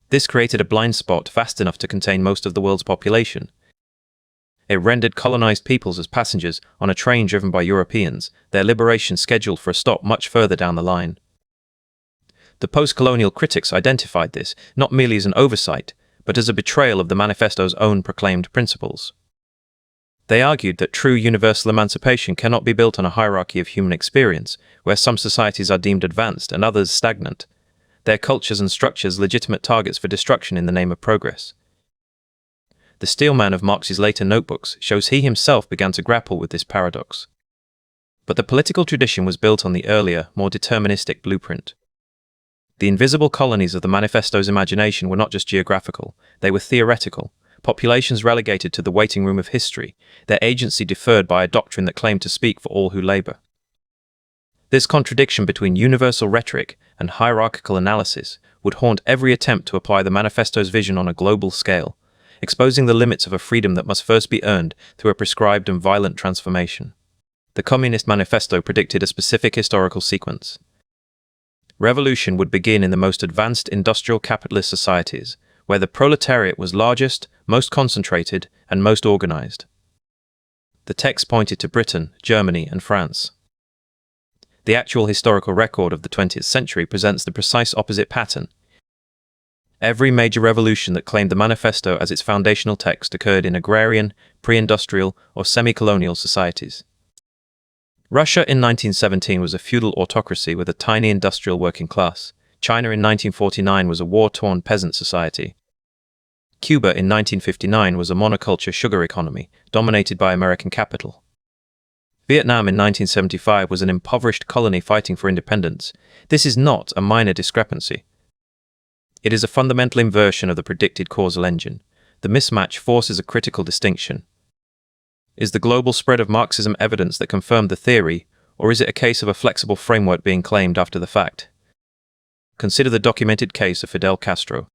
This created a blind spot vast enough to contain most of the world's population. It rendered colonized peoples as passengers on a train driven by Europeans, their liberation scheduled for a stop much further down the line. The post-colonial critics identified this not merely as an oversight, but as a betrayal of the Manifesto's own proclaimed principles. They argued that true universal emancipation cannot be built on a hierarchy of human experience, where some societies are deemed advanced and others stagnant, their cultures and structures legitimate targets for destruction in the name of progress. The steelman of Marx's later notebooks shows he himself began to grapple with this paradox. But the political tradition was built on the earlier, more deterministic blueprint. The invisible colonies of the Manifesto's imagination were not just geographical, they were theoretical. Populations relegated to the waiting room of history, their agency deferred by a doctrine that claimed to speak for all who labor. This contradiction between universal rhetoric and hierarchical analysis would haunt every attempt to apply the Manifesto's vision on a global scale, exposing the limits of a freedom that must first be earned through a prescribed and violent transformation. The Communist Manifesto predicted a specific historical sequence. Revolution would begin in the most advanced industrial capitalist societies, where the proletariat was largest, most concentrated, and most organized. The text pointed to Britain, Germany, and France. The actual historical record of the 20th century presents the precise opposite pattern. Every major revolution that claimed the Manifesto as its foundational text occurred in agrarian, pre-industrial, or semi-colonial societies. Russia in 1917 was a feudal autocracy with a tiny industrial working class. China in 1949 was a war-torn peasant society. Cuba in 1959 was a monoculture sugar economy, dominated by American capital. Vietnam in 1975 was an impoverished colony fighting for independence. This is not a minor discrepancy. It is a fundamental inversion of the predicted causal engine. The mismatch forces a critical distinction. Is the global spread of Marxism evidence that confirmed the theory, or is it a case of a flexible framework being claimed after the fact? Consider the documented case of Fidel Castro.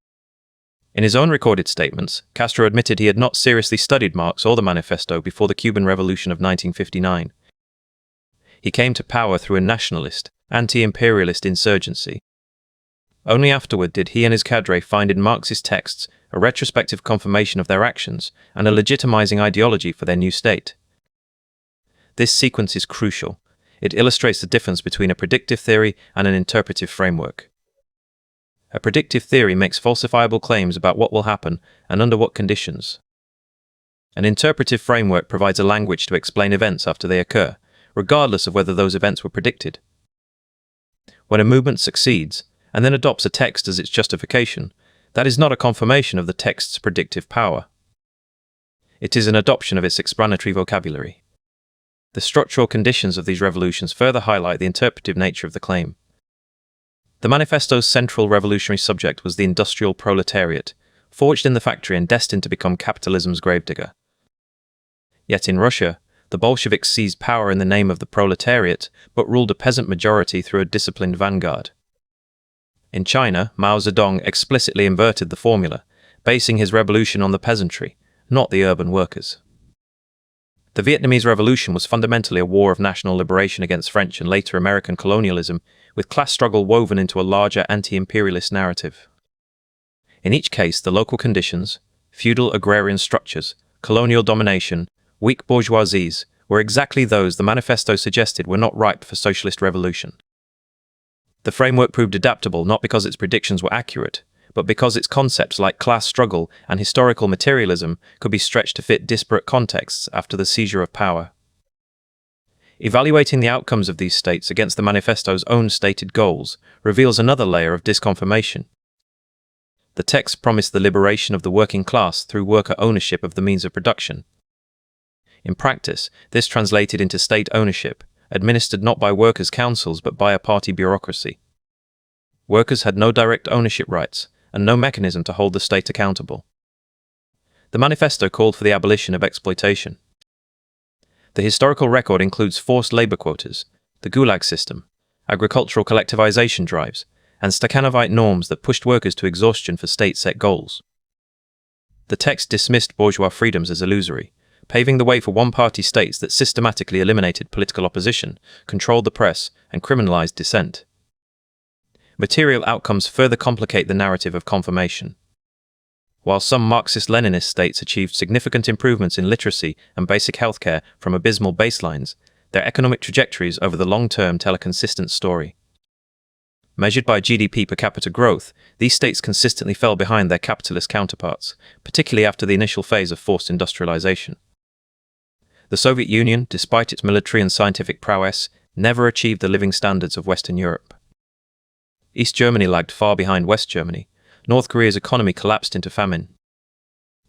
In his own recorded statements, Castro admitted he had not seriously studied Marx or the Manifesto before the Cuban Revolution of 1959. He came to power through a nationalist, anti-imperialist insurgency. Only afterward did he and his cadre find in Marxist texts a retrospective confirmation of their actions and a legitimizing ideology for their new state. This sequence is crucial. It illustrates the difference between a predictive theory and an interpretive framework. A predictive theory makes falsifiable claims about what will happen and under what conditions. An interpretive framework provides a language to explain events after they occur, regardless of whether those events were predicted. When a movement succeeds, and then adopts a text as its justification, that is not a confirmation of the text's predictive power. It is an adoption of its explanatory vocabulary. The structural conditions of these revolutions further highlight the interpretive nature of the claim. The Manifesto's central revolutionary subject was the industrial proletariat, forged in the factory and destined to become capitalism's gravedigger. Yet in Russia, the Bolsheviks seized power in the name of the proletariat, but ruled a peasant majority through a disciplined vanguard. In China, Mao Zedong explicitly inverted the formula, basing his revolution on the peasantry, not the urban workers. The Vietnamese Revolution was fundamentally a war of national liberation against French and later American colonialism, with class struggle woven into a larger anti-imperialist narrative. In each case, the local conditions, feudal agrarian structures, colonial domination, weak bourgeoisies, were exactly those the Manifesto suggested were not ripe for socialist revolution. The framework proved adaptable not because its predictions were accurate, but because its concepts like class struggle and historical materialism could be stretched to fit disparate contexts after the seizure of power. Evaluating the outcomes of these states against the Manifesto's own stated goals reveals another layer of disconfirmation. The text promised the liberation of the working class through worker ownership of the means of production. In practice, this translated into state ownership, administered not by workers' councils but by a party bureaucracy. Workers had no direct ownership rights, and no mechanism to hold the state accountable. The Manifesto called for the abolition of exploitation. The historical record includes forced labor quotas, the Gulag system, agricultural collectivization drives, and Stakhanovite norms that pushed workers to exhaustion for state-set goals. The text dismissed bourgeois freedoms as illusory, paving the way for one-party states that systematically eliminated political opposition, controlled the press, and criminalized dissent. Material outcomes further complicate the narrative of confirmation. While some Marxist-Leninist states achieved significant improvements in literacy and basic healthcare from abysmal baselines, their economic trajectories over the long term tell a consistent story. Measured by GDP per capita growth, these states consistently fell behind their capitalist counterparts, particularly after the initial phase of forced industrialization. The Soviet Union, despite its military and scientific prowess, never achieved the living standards of Western Europe. East Germany lagged far behind West Germany. North Korea's economy collapsed into famine.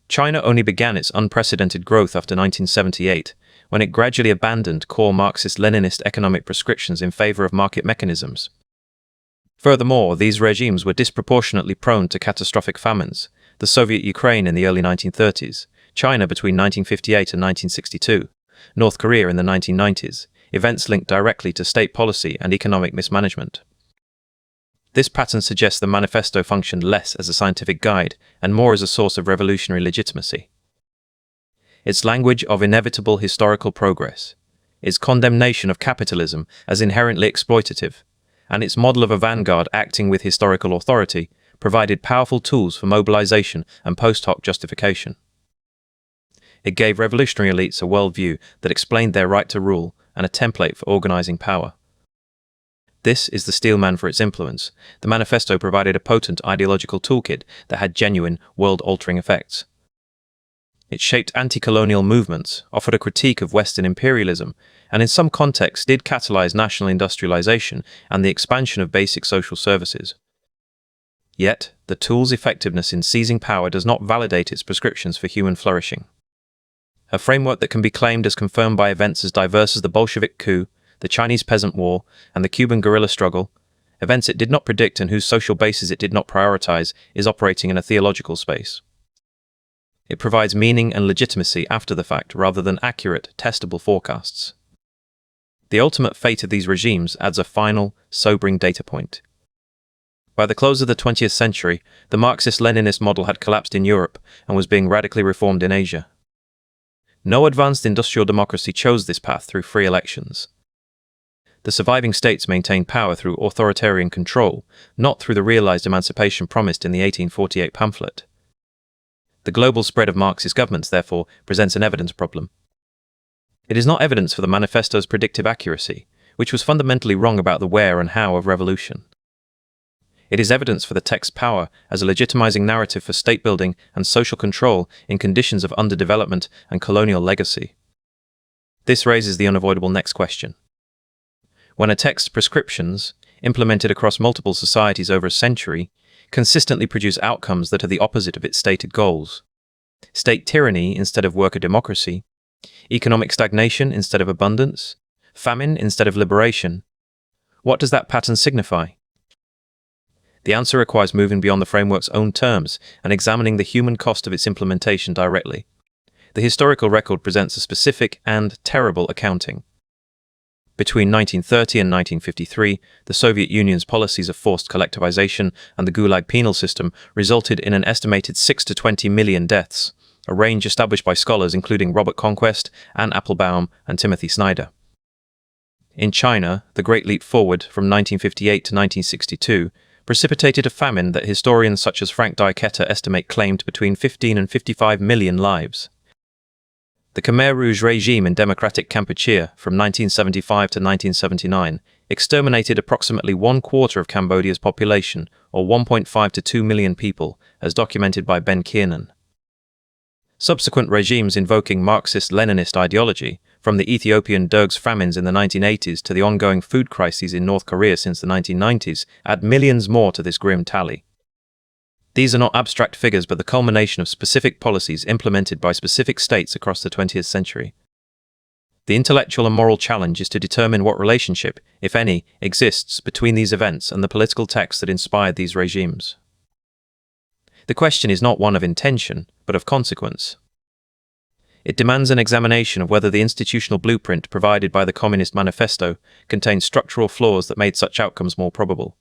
China only began its unprecedented growth after 1978, when it gradually abandoned core Marxist-Leninist economic prescriptions in favor of market mechanisms. Furthermore, these regimes were disproportionately prone to catastrophic famines, the Soviet Ukraine in the early 1930s, China between 1958 and 1962, North Korea in the 1990s, events linked directly to state policy and economic mismanagement. This pattern suggests the Manifesto functioned less as a scientific guide and more as a source of revolutionary legitimacy. Its language of inevitable historical progress, its condemnation of capitalism as inherently exploitative, and its model of a vanguard acting with historical authority provided powerful tools for mobilization and post hoc justification. It gave revolutionary elites a worldview that explained their right to rule and a template for organizing power. This is the steelman for its influence. The Manifesto provided a potent ideological toolkit that had genuine, world-altering effects. It shaped anti-colonial movements, offered a critique of Western imperialism, and in some contexts did catalyze national industrialization and the expansion of basic social services. Yet, the tool's effectiveness in seizing power does not validate its prescriptions for human flourishing. A framework that can be claimed as confirmed by events as diverse as the Bolshevik coup, the Chinese Peasant War, and the Cuban guerrilla struggle, events it did not predict and whose social bases it did not prioritize, is operating in a theological space. It provides meaning and legitimacy after the fact rather than accurate, testable forecasts. The ultimate fate of these regimes adds a final, sobering data point. By the close of the 20th century, the Marxist-Leninist model had collapsed in Europe and was being radically reformed in Asia. No advanced industrial democracy chose this path through free elections. The surviving states maintained power through authoritarian control, not through the realized emancipation promised in the 1848 pamphlet. The global spread of Marxist governments, therefore, presents an evidence problem. It is not evidence for the manifesto's predictive accuracy, which was fundamentally wrong about the where and how of revolution. It is evidence for the text's power as a legitimizing narrative for state-building and social control in conditions of underdevelopment and colonial legacy. This raises the unavoidable next question. When a text's prescriptions, implemented across multiple societies over a century, consistently produce outcomes that are the opposite of its stated goals, state tyranny instead of worker democracy, economic stagnation instead of abundance, famine instead of liberation, what does that pattern signify? The answer requires moving beyond the framework's own terms and examining the human cost of its implementation directly. The historical record presents a specific and terrible accounting. Between 1930 and 1953, the Soviet Union's policies of forced collectivization and the Gulag penal system resulted in an estimated 6 to 20 million deaths, a range established by scholars including Robert Conquest, Anne Applebaum, and Timothy Snyder. In China, the Great Leap Forward from 1958 to 1962 precipitated a famine that historians such as Frank Diekette estimate claimed between 15 and 55 million lives. The Khmer Rouge regime in democratic Kampuchea from 1975 to 1979 exterminated approximately 1/4 of Cambodia's population, or 1.5 to 2 million people, as documented by Ben Kiernan. Subsequent regimes invoking Marxist-Leninist ideology, from the Ethiopian Derg's famines in the 1980s to the ongoing food crises in North Korea since the 1990s, add millions more to this grim tally. These are not abstract figures but the culmination of specific policies implemented by specific states across the 20th century. The intellectual and moral challenge is to determine what relationship, if any, exists between these events and the political texts that inspired these regimes. The question is not one of intention, but of consequence. It demands an examination of whether the institutional blueprint provided by the Communist Manifesto contains structural flaws that made such outcomes more probable.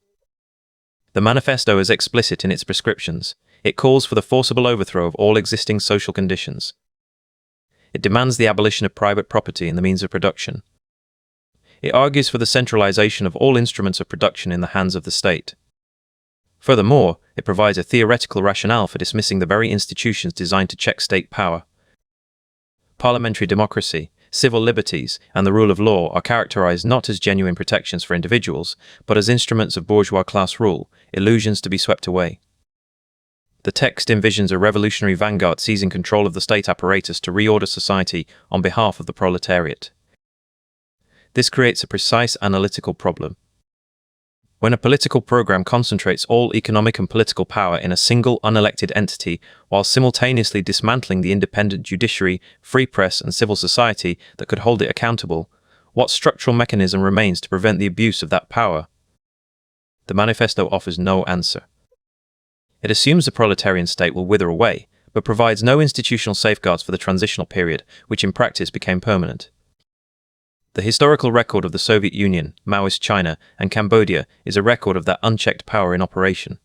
The manifesto is explicit in its prescriptions. It calls for the forcible overthrow of all existing social conditions. It demands the abolition of private property and the means of production. It argues for the centralization of all instruments of production in the hands of the state. Furthermore, it provides a theoretical rationale for dismissing the very institutions designed to check state power. Parliamentary democracy, civil liberties, and the rule of law are characterized not as genuine protections for individuals, but as instruments of bourgeois class rule, illusions to be swept away. The text envisions a revolutionary vanguard seizing control of the state apparatus to reorder society on behalf of the proletariat. This creates a precise analytical problem. When a political program concentrates all economic and political power in a single unelected entity while simultaneously dismantling the independent judiciary, free press, and civil society that could hold it accountable, what structural mechanism remains to prevent the abuse of that power? The manifesto offers no answer. It assumes the proletarian state will wither away, but provides no institutional safeguards for the transitional period, which in practice became permanent. The historical record of the Soviet Union, Maoist China, and Cambodia is a record of that unchecked power in operation.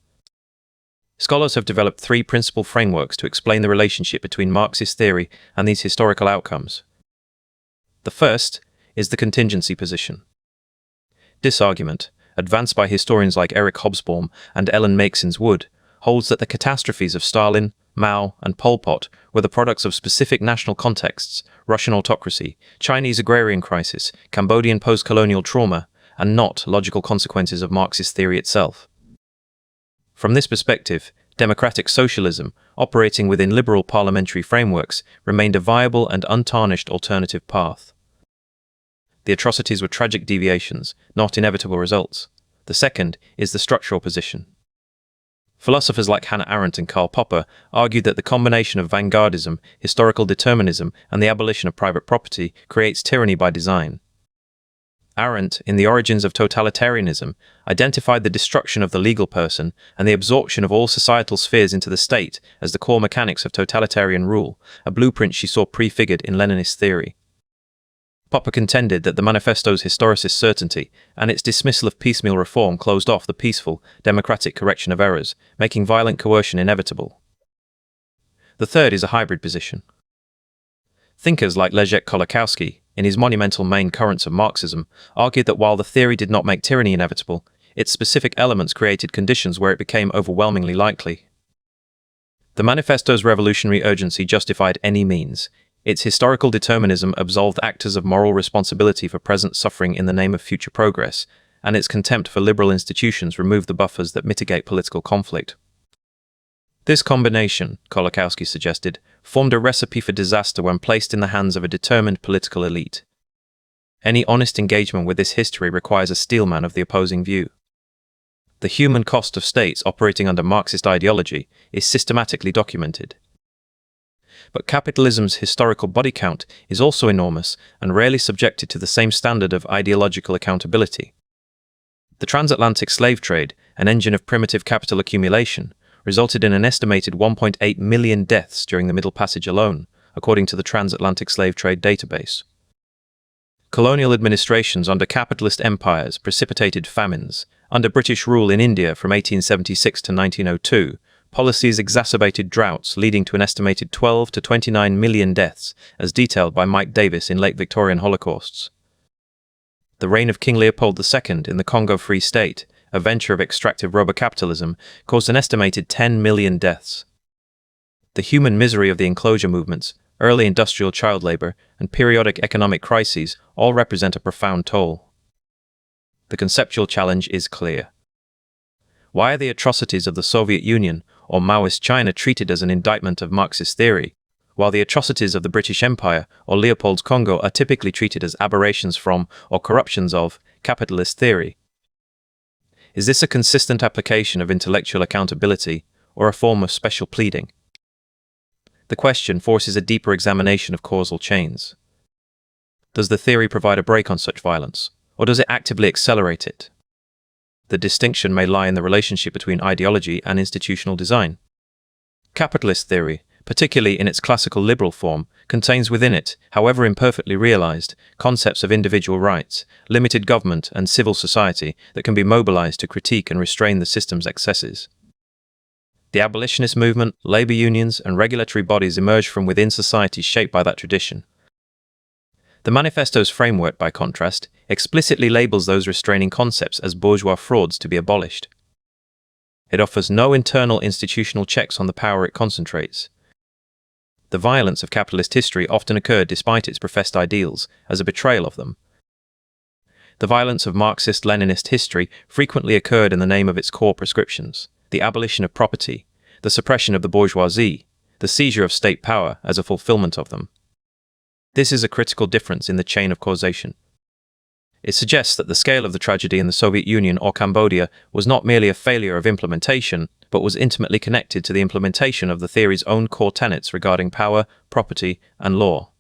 Scholars have developed three principal frameworks to explain the relationship between Marxist theory and these historical outcomes. The first is the contingency position. This argument, advanced by historians like Eric Hobsbawm and Ellen Makesins Wood, holds that the catastrophes of Stalin, Mao, and Pol Pot were the products of specific national contexts, Russian autocracy, Chinese agrarian crisis, Cambodian post-colonial trauma, and not logical consequences of Marxist theory itself. From this perspective, democratic socialism, operating within liberal parliamentary frameworks, remained a viable and untarnished alternative path. The atrocities were tragic deviations, not inevitable results. The second is the structural position. Philosophers like Hannah Arendt and Karl Popper argued that the combination of vanguardism, historical determinism, and the abolition of private property creates tyranny by design. Arendt, in The Origins of Totalitarianism, identified the destruction of the legal person and the absorption of all societal spheres into the state as the core mechanics of totalitarian rule, a blueprint she saw prefigured in Leninist theory. Popper contended that the manifesto's historicist certainty and its dismissal of piecemeal reform closed off the peaceful, democratic correction of errors, making violent coercion inevitable. The third is a hybrid position. Thinkers like Leszek Kolakowski, in his monumental Main Currents of Marxism, argued that while the theory did not make tyranny inevitable, its specific elements created conditions where it became overwhelmingly likely. The manifesto's revolutionary urgency justified any means. Its historical determinism absolved actors of moral responsibility for present suffering in the name of future progress, and its contempt for liberal institutions removed the buffers that mitigate political conflict. This combination, Kolakowski suggested, formed a recipe for disaster when placed in the hands of a determined political elite. Any honest engagement with this history requires a steelman of the opposing view. The human cost of states operating under Marxist ideology is systematically documented. But capitalism's historical body count is also enormous and rarely subjected to the same standard of ideological accountability. The transatlantic slave trade, an engine of primitive capital accumulation, resulted in an estimated 1.8 million deaths during the Middle Passage alone, according to the Transatlantic Slave Trade Database. Colonial administrations under capitalist empires precipitated famines. Under British rule in India from 1876 to 1902, policies exacerbated droughts, leading to an estimated 12 to 29 million deaths, as detailed by Mike Davis in late Victorian holocausts. The reign of King Leopold II in the Congo Free State, a venture of extractive robo-capitalism, caused an estimated 10 million deaths. The human misery of the enclosure movements, early industrial child labor, and periodic economic crises all represent a profound toll. The conceptual challenge is clear. Why are the atrocities of the Soviet Union or Maoist China treated as an indictment of Marxist theory, while the atrocities of the British Empire or Leopold's Congo are typically treated as aberrations from or corruptions of capitalist theory? Is this a consistent application of intellectual accountability or a form of special pleading? The question forces a deeper examination of causal chains. Does the theory provide a brake on such violence, or does it actively accelerate it? The distinction may lie in the relationship between ideology and institutional design. Capitalist theory, particularly in its classical liberal form, contains within it, however imperfectly realized, concepts of individual rights, limited government, and civil society that can be mobilized to critique and restrain the system's excesses. The abolitionist movement, labor unions, and regulatory bodies emerge from within societies shaped by that tradition. The manifesto's framework, by contrast, explicitly labels those restraining concepts as bourgeois frauds to be abolished. It offers no internal institutional checks on the power it concentrates. The violence of capitalist history often occurred despite its professed ideals, as a betrayal of them. The violence of Marxist-Leninist history frequently occurred in the name of its core prescriptions: the abolition of property, the suppression of the bourgeoisie, the seizure of state power as a fulfillment of them. This is a critical difference in the chain of causation. It suggests that the scale of the tragedy in the Soviet Union or Cambodia was not merely a failure of implementation, but was intimately connected to the implementation of the theory's own core tenets regarding power, property, and law.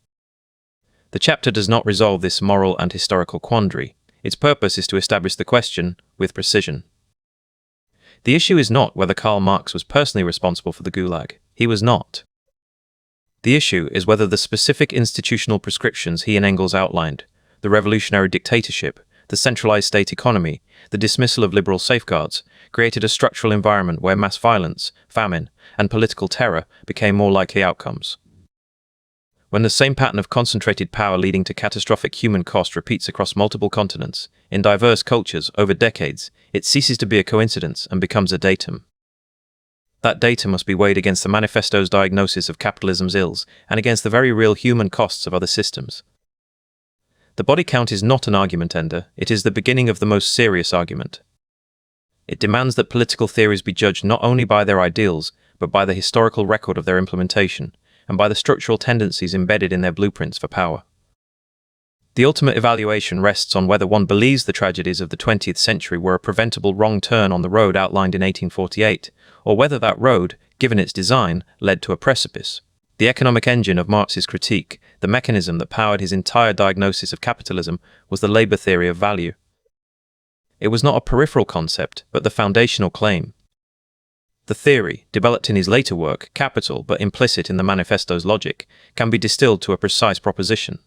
The chapter does not resolve this moral and historical quandary. Its purpose is to establish the question with precision. The issue is not whether Karl Marx was personally responsible for the Gulag. He was not. The issue is whether the specific institutional prescriptions he and Engels outlined, the revolutionary dictatorship, the centralized state economy, the dismissal of liberal safeguards, created a structural environment where mass violence, famine, and political terror became more likely outcomes. When the same pattern of concentrated power leading to catastrophic human cost repeats across multiple continents, in diverse cultures over decades, it ceases to be a coincidence and becomes a datum. That data must be weighed against the manifesto's diagnosis of capitalism's ills and against the very real human costs of other systems. The body count is not an argument ender, it is the beginning of the most serious argument. It demands that political theories be judged not only by their ideals, but by the historical record of their implementation, and by the structural tendencies embedded in their blueprints for power. The ultimate evaluation rests on whether one believes the tragedies of the 20th century were a preventable wrong turn on the road outlined in 1848, or whether that road, given its design, led to a precipice. The economic engine of Marx's critique, the mechanism that powered his entire diagnosis of capitalism, was the labor theory of value. It was not a peripheral concept, but the foundational claim. The theory, developed in his later work, Capital, but implicit in the manifesto's logic, can be distilled to a precise proposition.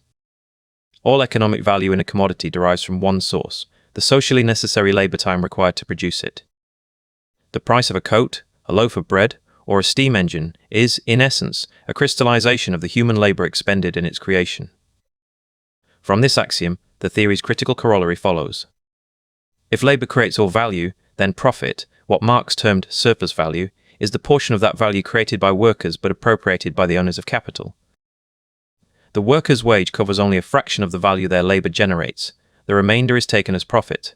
All economic value in a commodity derives from one source, the socially necessary labor time required to produce it. The price of a coat, a loaf of bread, or a steam engine is, in essence, a crystallization of the human labor expended in its creation. From this axiom, the theory's critical corollary follows. If labor creates all value, then profit, what Marx termed surplus value, is the portion of that value created by workers but appropriated by the owners of capital. The worker's wage covers only a fraction of the value their labor generates. The remainder is taken as profit.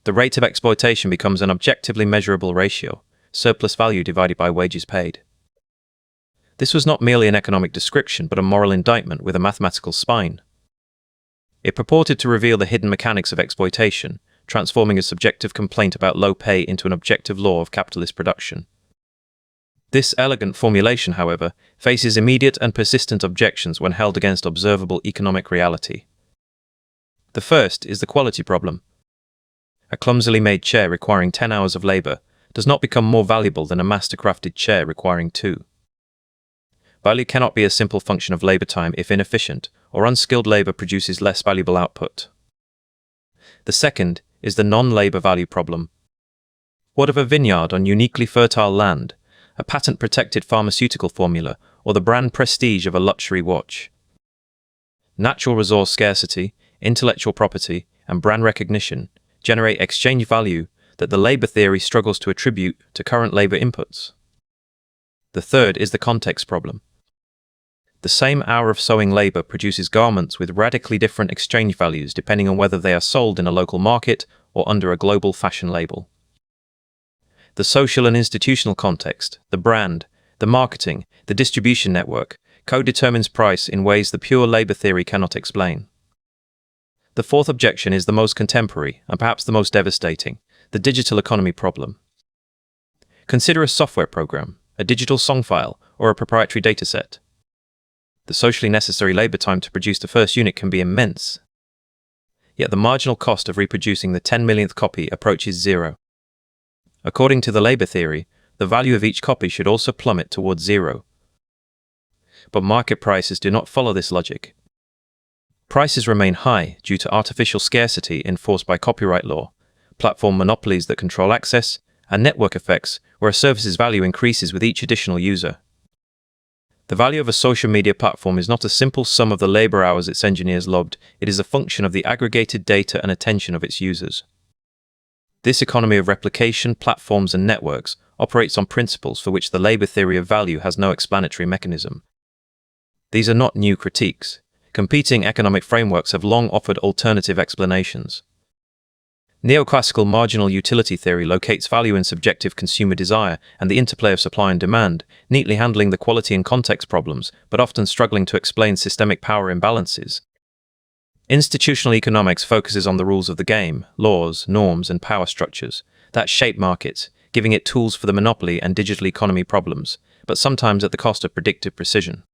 The rate of exploitation becomes an objectively measurable ratio, surplus value divided by wages paid. This was not merely an economic description, but a moral indictment with a mathematical spine. It purported to reveal the hidden mechanics of exploitation, transforming a subjective complaint about low pay into an objective law of capitalist production. This elegant formulation, however, faces immediate and persistent objections when held against observable economic reality. The first is the quality problem. A clumsily made chair requiring 10 hours of labor does not become more valuable than a master-crafted chair requiring 2. Value cannot be a simple function of labor time if inefficient or unskilled labor produces less valuable output. The second is the non-labor value problem. What of a vineyard on uniquely fertile land, a patent-protected pharmaceutical formula, or the brand prestige of a luxury watch? Natural resource scarcity, intellectual property, and brand recognition generate exchange value that the labor theory struggles to attribute to current labor inputs. The third is the context problem. The same hour of sewing labor produces garments with radically different exchange values depending on whether they are sold in a local market or under a global fashion label. The social and institutional context, the brand, the marketing, the distribution network, co-determines price in ways the pure labor theory cannot explain. The fourth objection is the most contemporary and perhaps the most devastating, the digital economy problem. Consider a software program, a digital song file, or a proprietary dataset. The socially necessary labor time to produce the first unit can be immense. Yet the marginal cost of reproducing the 10 millionth copy approaches zero. According to the labor theory, the value of each copy should also plummet towards zero. But market prices do not follow this logic. Prices remain high due to artificial scarcity enforced by copyright law, platform monopolies that control access, and network effects where a service's value increases with each additional user. The value of a social media platform is not a simple sum of the labor hours its engineers logged, it is a function of the aggregated data and attention of its users. This economy of replication, platforms, and networks operates on principles for which the labor theory of value has no explanatory mechanism. These are not new critiques. Competing economic frameworks have long offered alternative explanations. Neoclassical marginal utility theory locates value in subjective consumer desire and the interplay of supply and demand, neatly handling the quality and context problems, but often struggling to explain systemic power imbalances. Institutional economics focuses on the rules of the game, laws, norms, and power structures that shape markets, giving it tools for the monopoly and digital economy problems, but sometimes at the cost of predictive precision.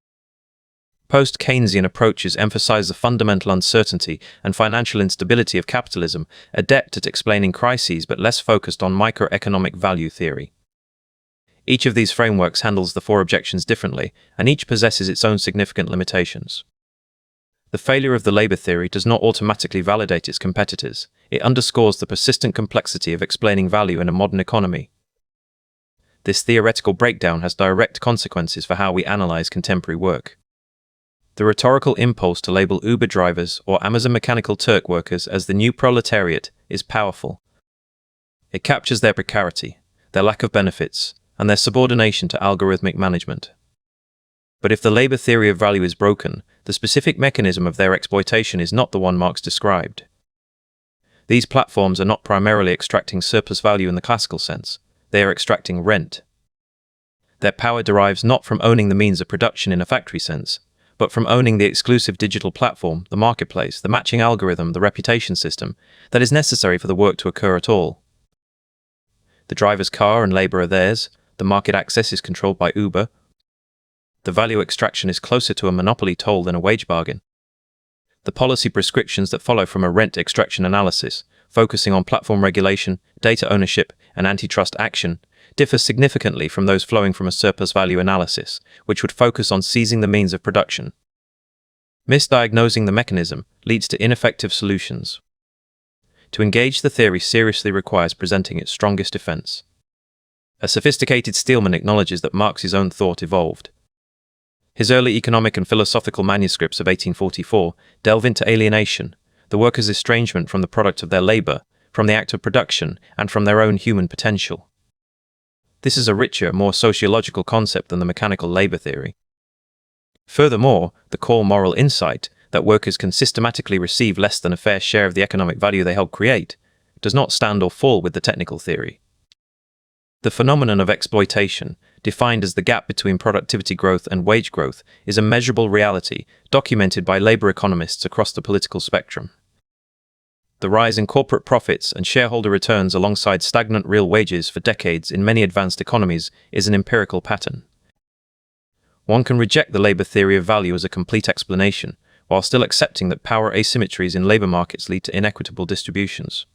Post-Keynesian approaches emphasize the fundamental uncertainty and financial instability of capitalism, adept at explaining crises but less focused on microeconomic value theory. Each of these frameworks handles the four objections differently, and each possesses its own significant limitations. The failure of the labor theory does not automatically validate its competitors. It underscores the persistent complexity of explaining value in a modern economy. This theoretical breakdown has direct consequences for how we analyze contemporary work. The rhetorical impulse to label Uber drivers or Amazon Mechanical Turk workers as the new proletariat is powerful. It captures their precarity, their lack of benefits, and their subordination to algorithmic management. But if the labor theory of value is broken, the specific mechanism of their exploitation is not the one Marx described. These platforms are not primarily extracting surplus value in the classical sense, they are extracting rent. Their power derives not from owning the means of production in a factory sense, but from owning the exclusive digital platform, the marketplace, the matching algorithm, the reputation system, that is necessary for the work to occur at all. The driver's car and labor are theirs, the market access is controlled by Uber. The value extraction is closer to a monopoly toll than a wage bargain. The policy prescriptions that follow from a rent extraction analysis, focusing on platform regulation, data ownership, and antitrust action, differ significantly from those flowing from a surplus value analysis, which would focus on seizing the means of production. Misdiagnosing the mechanism leads to ineffective solutions. To engage the theory seriously requires presenting its strongest defense. A sophisticated Steelman acknowledges that Marx's own thought evolved. His early economic and philosophical manuscripts of 1844 delve into alienation, the workers' estrangement from the product of their labor, from the act of production, and from their own human potential. This is a richer, more sociological concept than the mechanical labor theory. Furthermore, the core moral insight that workers can systematically receive less than a fair share of the economic value they help create does not stand or fall with the technical theory. The phenomenon of exploitation, defined as the gap between productivity growth and wage growth, is a measurable reality documented by labor economists across the political spectrum. The rise in corporate profits and shareholder returns alongside stagnant real wages for decades in many advanced economies is an empirical pattern. One can reject the labor theory of value as a complete explanation, while still accepting that power asymmetries in labor markets lead to inequitable distributions.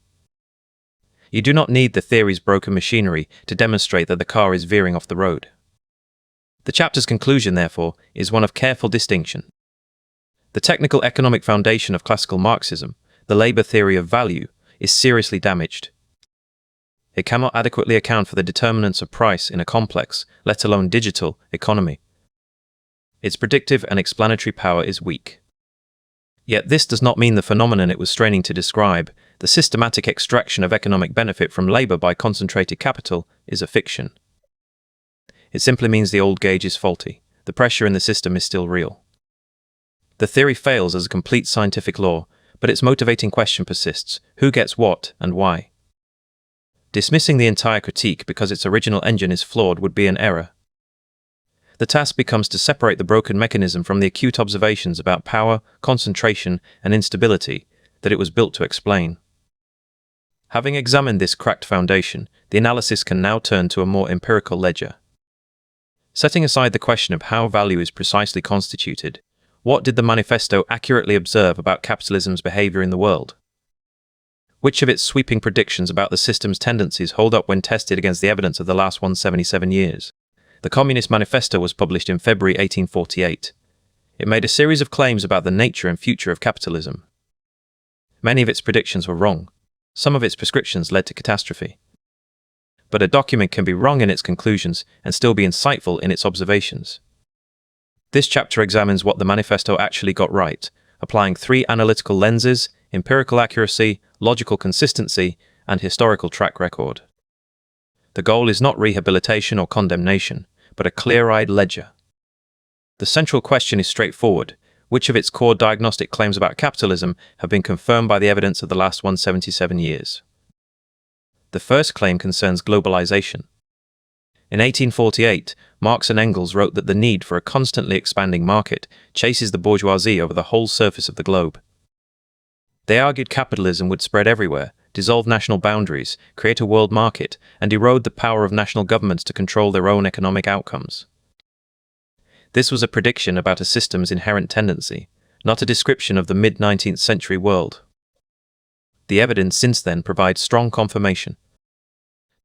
You do not need the theory's broken machinery to demonstrate that the car is veering off the road. The chapter's conclusion, therefore, is one of careful distinction. The technical economic foundation of classical Marxism, the labor theory of value, is seriously damaged. It cannot adequately account for the determinants of price in a complex, let alone digital, economy. Its predictive and explanatory power is weak. Yet this does not mean the phenomenon it was straining to describe, the systematic extraction of economic benefit from labor by concentrated capital, is a fiction. It simply means the old gauge is faulty, the pressure in the system is still real. The theory fails as a complete scientific law, but its motivating question persists: who gets what and why? Dismissing the entire critique because its original engine is flawed would be an error. The task becomes to separate the broken mechanism from the acute observations about power, concentration, and instability that it was built to explain. Having examined this cracked foundation, the analysis can now turn to a more empirical ledger. Setting aside the question of how value is precisely constituted, what did the manifesto accurately observe about capitalism's behavior in the world? Which of its sweeping predictions about the system's tendencies hold up when tested against the evidence of the last 177 years? The Communist Manifesto was published in February 1848. It made a series of claims about the nature and future of capitalism. Many of its predictions were wrong. Some of its prescriptions led to catastrophe. But a document can be wrong in its conclusions and still be insightful in its observations. This chapter examines what the manifesto actually got right, applying three analytical lenses: empirical accuracy, logical consistency, and historical track record. The goal is not rehabilitation or condemnation, but a clear-eyed ledger. The central question is straightforward: which of its core diagnostic claims about capitalism have been confirmed by the evidence of the last 177 years? The first claim concerns globalization. In 1848, Marx and Engels wrote that the need for a constantly expanding market chases the bourgeoisie over the whole surface of the globe. They argued capitalism would spread everywhere, dissolve national boundaries, create a world market, and erode the power of national governments to control their own economic outcomes. This was a prediction about a system's inherent tendency, not a description of the mid-19th century world. The evidence since then provides strong confirmation.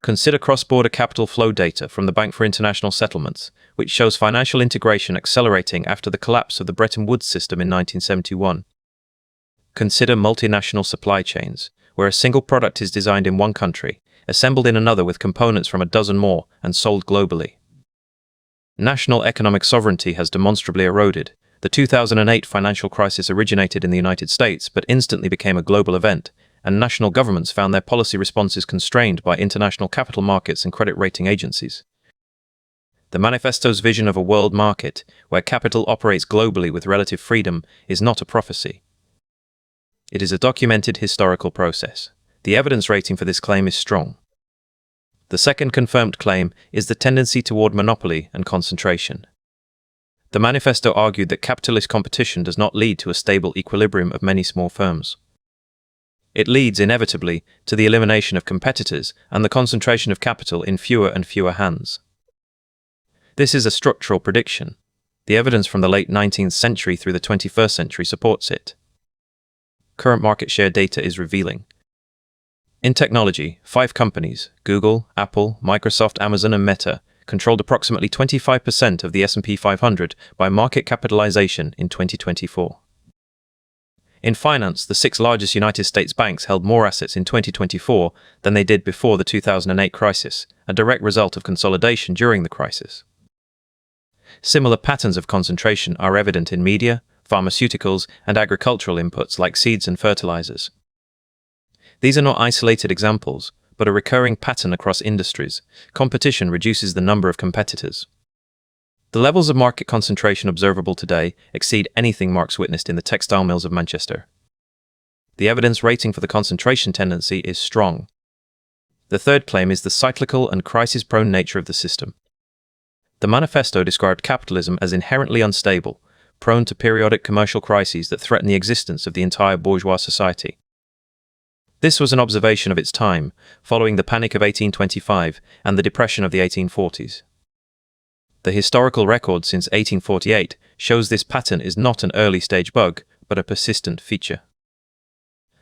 Consider cross-border capital flow data from the Bank for International Settlements, which shows financial integration accelerating after the collapse of the Bretton Woods system in 1971. Consider multinational supply chains, where a single product is designed in one country, assembled in another with components from a dozen more, and sold globally. National economic sovereignty has demonstrably eroded. The 2008 financial crisis originated in the United States but instantly became a global event, and national governments found their policy responses constrained by international capital markets and credit rating agencies. The manifesto's vision of a world market, where capital operates globally with relative freedom, is not a prophecy. It is a documented historical process. The evidence rating for this claim is strong. The second confirmed claim is the tendency toward monopoly and concentration. The manifesto argued that capitalist competition does not lead to a stable equilibrium of many small firms. It leads inevitably to the elimination of competitors and the concentration of capital in fewer and fewer hands. This is a structural prediction. The evidence from the late 19th century through the 21st century supports it. Current market share data is revealing. In technology, 5 companies, Google, Apple, Microsoft, Amazon, and Meta, controlled approximately 25% of the S&P 500 by market capitalization in 2024. In finance, the 6 largest United States banks held more assets in 2024 than they did before the 2008 crisis, a direct result of consolidation during the crisis. Similar patterns of concentration are evident in media, pharmaceuticals, and agricultural inputs like seeds and fertilizers. These are not isolated examples, but a recurring pattern across industries. Competition reduces the number of competitors. The levels of market concentration observable today exceed anything Marx witnessed in the textile mills of Manchester. The evidence rating for the concentration tendency is strong. The third claim is the cyclical and crisis-prone nature of the system. The manifesto described capitalism as inherently unstable, prone to periodic commercial crises that threaten the existence of the entire bourgeois society. This was an observation of its time, following the Panic of 1825 and the Depression of the 1840s. The historical record since 1848 shows this pattern is not an early-stage bug, but a persistent feature.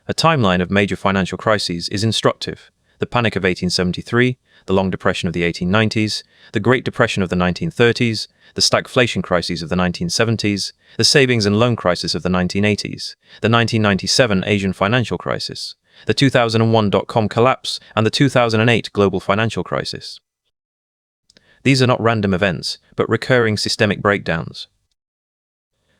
A timeline of major financial crises is instructive: the Panic of 1873, the Long Depression of the 1890s, the Great Depression of the 1930s, the stagflation crises of the 1970s, the savings and loan crisis of the 1980s, the 1997 Asian financial crisis, the 2001 dot-com collapse, and the 2008 global financial crisis. These are not random events, but recurring systemic breakdowns.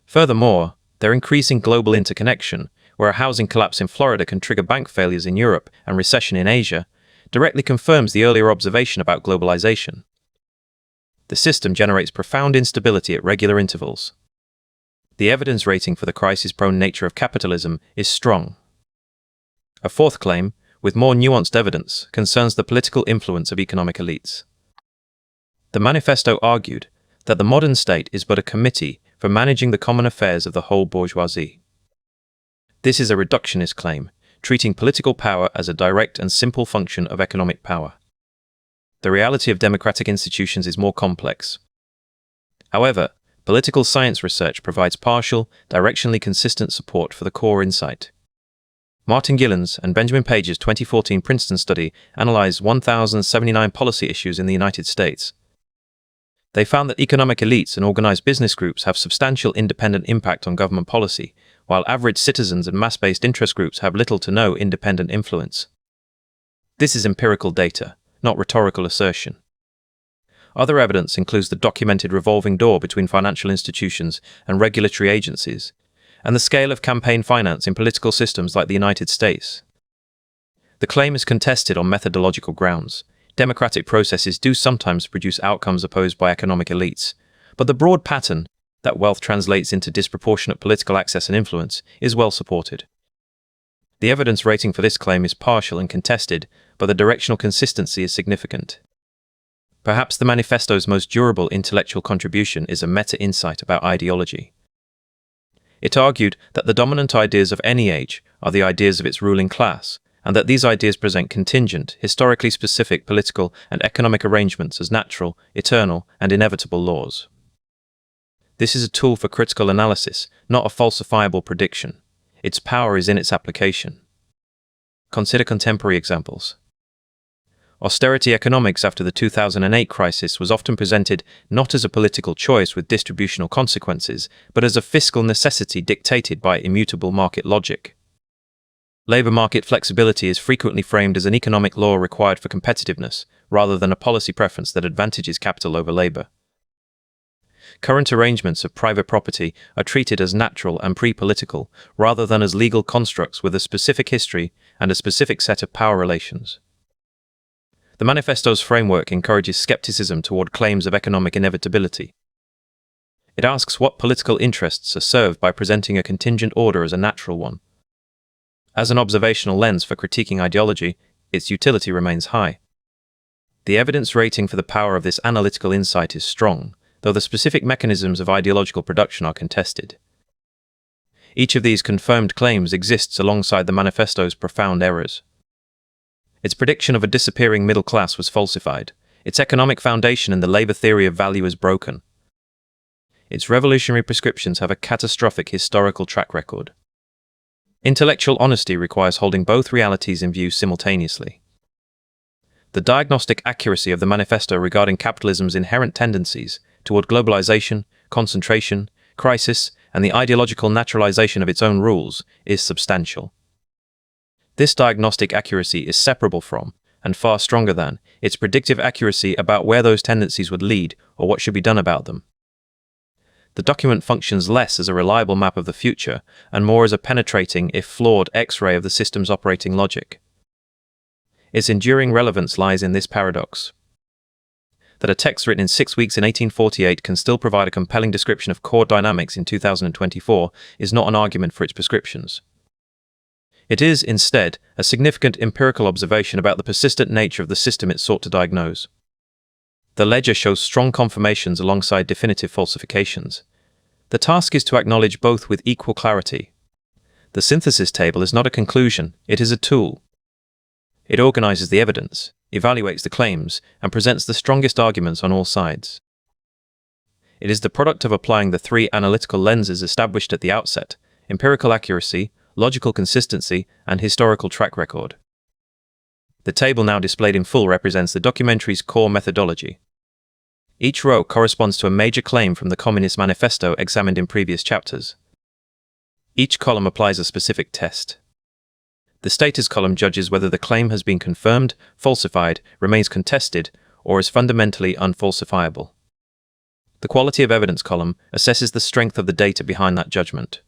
Furthermore, their increasing global interconnection, where a housing collapse in Florida can trigger bank failures in Europe and recession in Asia, directly confirms the earlier observation about globalization. The system generates profound instability at regular intervals. The evidence rating for the crisis-prone nature of capitalism is strong. A fourth claim, with more nuanced evidence, concerns the political influence of economic elites. The manifesto argued that the modern state is but a committee for managing the common affairs of the whole bourgeoisie. This is a reductionist claim, treating political power as a direct and simple function of economic power. The reality of democratic institutions is more complex. However, political science research provides partial, directionally consistent support for the core insight. Martin Gillen's and Benjamin Page's 2014 Princeton study analyzed 1,079 policy issues in the United States. They found that economic elites and organized business groups have substantial independent impact on government policy, while average citizens and mass-based interest groups have little to no independent influence. This is empirical data, not rhetorical assertion. Other evidence includes the documented revolving door between financial institutions and regulatory agencies, and the scale of campaign finance in political systems like the United States. The claim is contested on methodological grounds. Democratic processes do sometimes produce outcomes opposed by economic elites, but the broad pattern that wealth translates into disproportionate political access and influence is well supported. The evidence rating for this claim is partial and contested, but the directional consistency is significant. Perhaps the manifesto's most durable intellectual contribution is a meta-insight about ideology. It argued that the dominant ideas of any age are the ideas of its ruling class, and that these ideas present contingent, historically specific political and economic arrangements as natural, eternal, and inevitable laws. This is a tool for critical analysis, not a falsifiable prediction. Its power is in its application. Consider contemporary examples. Austerity economics after the 2008 crisis was often presented not as a political choice with distributional consequences, but as a fiscal necessity dictated by immutable market logic. Labor market flexibility is frequently framed as an economic law required for competitiveness, rather than a policy preference that advantages capital over labor. Current arrangements of private property are treated as natural and pre-political, rather than as legal constructs with a specific history and a specific set of power relations. The manifesto's framework encourages skepticism toward claims of economic inevitability. It asks what political interests are served by presenting a contingent order as a natural one. As an observational lens for critiquing ideology, its utility remains high. The evidence rating for the power of this analytical insight is strong, though the specific mechanisms of ideological production are contested. Each of these confirmed claims exists alongside the manifesto's profound errors. Its prediction of a disappearing middle class was falsified. Its economic foundation in the labor theory of value is broken. its revolutionary prescriptions have a catastrophic historical track record. Intellectual honesty requires holding both realities in view simultaneously. The diagnostic accuracy of the manifesto regarding capitalism's inherent tendencies toward globalization, concentration, crisis, and the ideological naturalization of its own rules is substantial. This diagnostic accuracy is separable from, and far stronger than, its predictive accuracy about where those tendencies would lead or what should be done about them. The document functions less as a reliable map of the future and more as a penetrating, if flawed, X-ray of the system's operating logic. Its enduring relevance lies in this paradox: that a text written in 6 weeks in 1848 can still provide a compelling description of core dynamics in 2024 is not an argument for its prescriptions. It is, instead, a significant empirical observation about the persistent nature of the system it sought to diagnose. The ledger shows strong confirmations alongside definitive falsifications. The task is to acknowledge both with equal clarity. The synthesis table is not a conclusion, it is a tool. It organizes the evidence, evaluates the claims, and presents the strongest arguments on all sides. It is the product of applying the three analytical lenses established at the outset: empirical accuracy, logical consistency, and historical track record. The table now displayed in full represents the documentary's core methodology. Each row corresponds to a major claim from the Communist Manifesto examined in previous chapters. Each column applies a specific test. The status column judges whether the claim has been confirmed, falsified, remains contested, or is fundamentally unfalsifiable. The quality of evidence column assesses the strength of the data behind that judgment.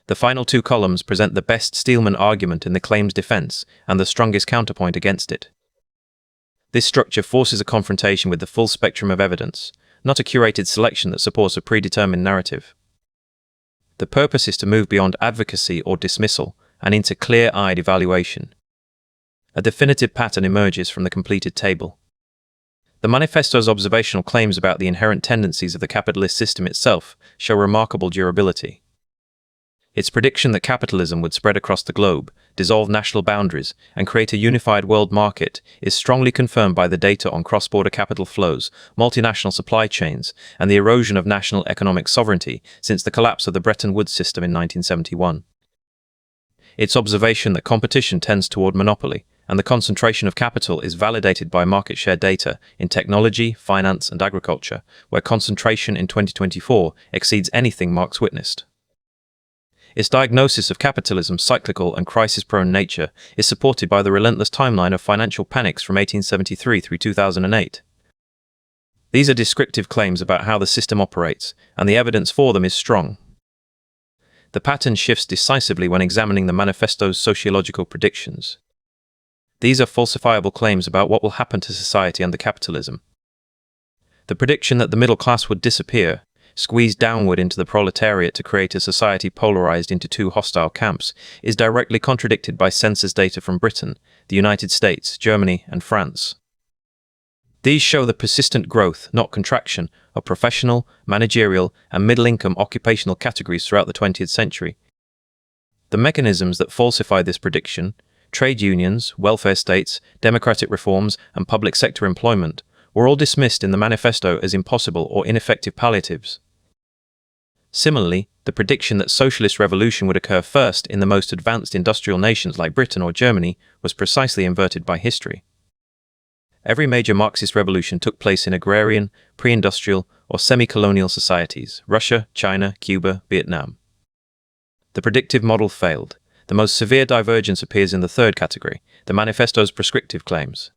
The final two columns present the best Steelman argument in the claim's defense and the strongest counterpoint against it. This structure forces a confrontation with the full spectrum of evidence, not a curated selection that supports a predetermined narrative. The purpose is to move beyond advocacy or dismissal and into clear-eyed evaluation. A definitive pattern emerges from the completed table. The manifesto's observational claims about the inherent tendencies of the capitalist system itself show remarkable durability. Its prediction that capitalism would spread across the globe, dissolve national boundaries, and create a unified world market is strongly confirmed by the data on cross-border capital flows, multinational supply chains, and the erosion of national economic sovereignty since the collapse of the Bretton Woods system in 1971. Its observation that competition tends toward monopoly and the concentration of capital is validated by market share data in technology, finance, and agriculture, where concentration in 2024 exceeds anything Marx witnessed. Its diagnosis of capitalism's cyclical and crisis-prone nature is supported by the relentless timeline of financial panics from 1873 through 2008. These are descriptive claims about how the system operates, and the evidence for them is strong. The pattern shifts decisively when examining the manifesto's sociological predictions. These are falsifiable claims about what will happen to society under capitalism. The prediction that the middle class would disappear, squeezed downward into the proletariat to create a society polarized into two hostile camps, is directly contradicted by census data from Britain, the United States, Germany, and France. These show the persistent growth, not contraction, of professional, managerial, and middle-income occupational categories throughout the 20th century. The mechanisms that falsify this prediction, trade unions, welfare states, democratic reforms, and public sector employment, were all dismissed in the manifesto as impossible or ineffective palliatives. Similarly, the prediction that socialist revolution would occur first in the most advanced industrial nations like Britain or Germany was precisely inverted by history. Every major Marxist revolution took place in agrarian, pre-industrial, or semi-colonial societies: Russia, China, Cuba, Vietnam. The predictive model failed. The most severe divergence appears in the third category, the manifesto's prescriptive claims.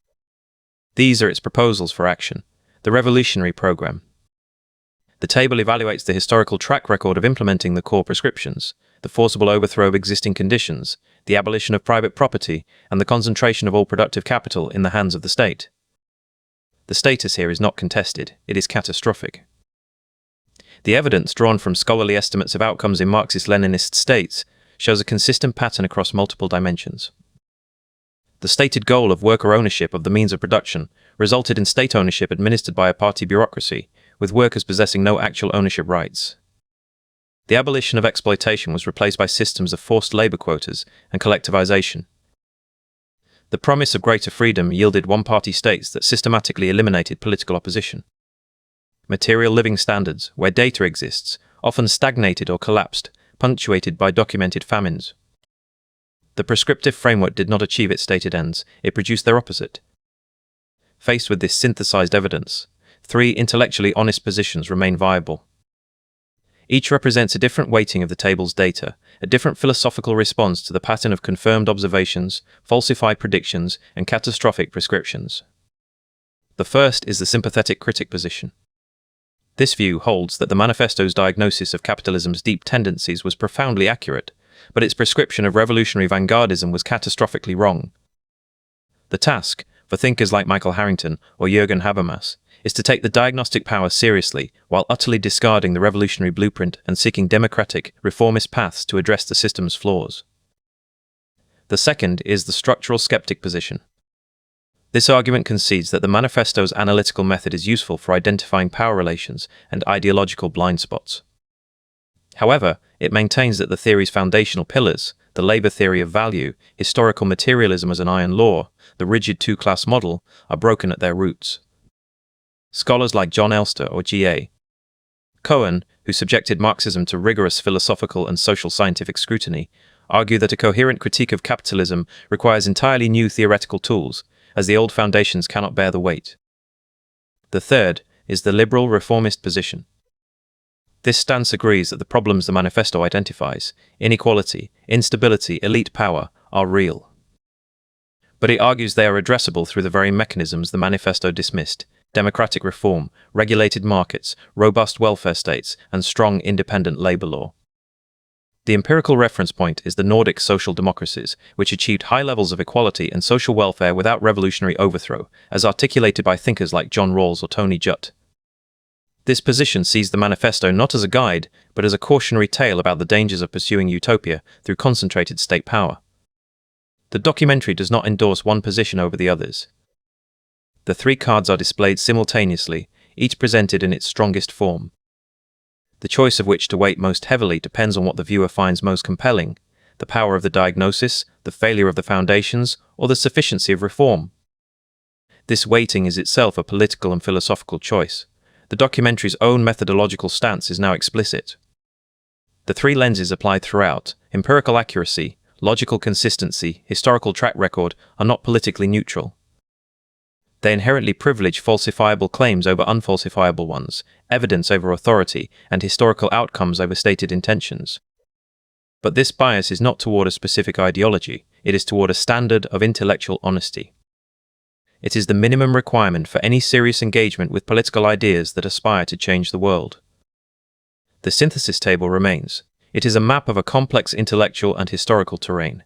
These are its proposals for action: the revolutionary program. The table evaluates the historical track record of implementing the core prescriptions, the forcible overthrow of existing conditions, the abolition of private property, and the concentration of all productive capital in the hands of the state. The status here is not contested, it is catastrophic. The evidence drawn from scholarly estimates of outcomes in Marxist-Leninist states shows a consistent pattern across multiple dimensions. The stated goal of worker ownership of the means of production resulted in state ownership administered by a party bureaucracy, with workers possessing no actual ownership rights. The abolition of exploitation was replaced by systems of forced labor quotas and collectivization. The promise of greater freedom yielded one-party states that systematically eliminated political opposition. material living standards, where data exists, often stagnated or collapsed, punctuated by documented famines. The prescriptive framework did not achieve its stated ends, it produced their opposite. Faced with this synthesized evidence, three intellectually honest positions remain viable. Each represents a different weighting of the table's data, a different philosophical response to the pattern of confirmed observations, falsified predictions, and catastrophic prescriptions. The first is the sympathetic critic position. This view holds that the manifesto's diagnosis of capitalism's deep tendencies was profoundly accurate, but its prescription of revolutionary vanguardism was catastrophically wrong. The task, for thinkers like Michael Harrington or Jürgen Habermas, is to take the diagnostic power seriously while utterly discarding the revolutionary blueprint and seeking democratic, reformist paths to address the system's flaws. The second is the structural skeptic position. This argument concedes that the manifesto's analytical method is useful for identifying power relations and ideological blind spots. However, it maintains that the theory's foundational pillars, the labor theory of value, historical materialism as an iron law, the rigid two-class model, are broken at their roots. Scholars like John Elster or G.A. Cohen, who subjected Marxism to rigorous philosophical and social scientific scrutiny, argue that a coherent critique of capitalism requires entirely new theoretical tools, as the old foundations cannot bear the weight. The third is the liberal reformist position. This stance agrees that the problems the manifesto identifies, inequality, instability, elite power, are real. But it argues they are addressable through the very mechanisms the manifesto dismissed: democratic reform, regulated markets, robust welfare states, and strong independent labor law. The empirical reference point is the Nordic social democracies, which achieved high levels of equality and social welfare without revolutionary overthrow, as articulated by thinkers like John Rawls or Tony Judt. This position sees the manifesto not as a guide, but as a cautionary tale about the dangers of pursuing utopia through concentrated state power. The documentary does not endorse one position over the others. The three cards are displayed simultaneously, each presented in its strongest form. The choice of which to weight most heavily depends on what the viewer finds most compelling: the power of the diagnosis, the failure of the foundations, or the sufficiency of reform. This weighting is itself a political and philosophical choice. The documentary's own methodological stance is now explicit. The three lenses applied throughout, empirical accuracy, logical consistency, historical track record, are not politically neutral. They inherently privilege falsifiable claims over unfalsifiable ones, evidence over authority, and historical outcomes over stated intentions. But this bias is not toward a specific ideology, it is toward a standard of intellectual honesty. It is the minimum requirement for any serious engagement with political ideas that aspire to change the world. The synthesis table remains. It is a map of a complex intellectual and historical terrain.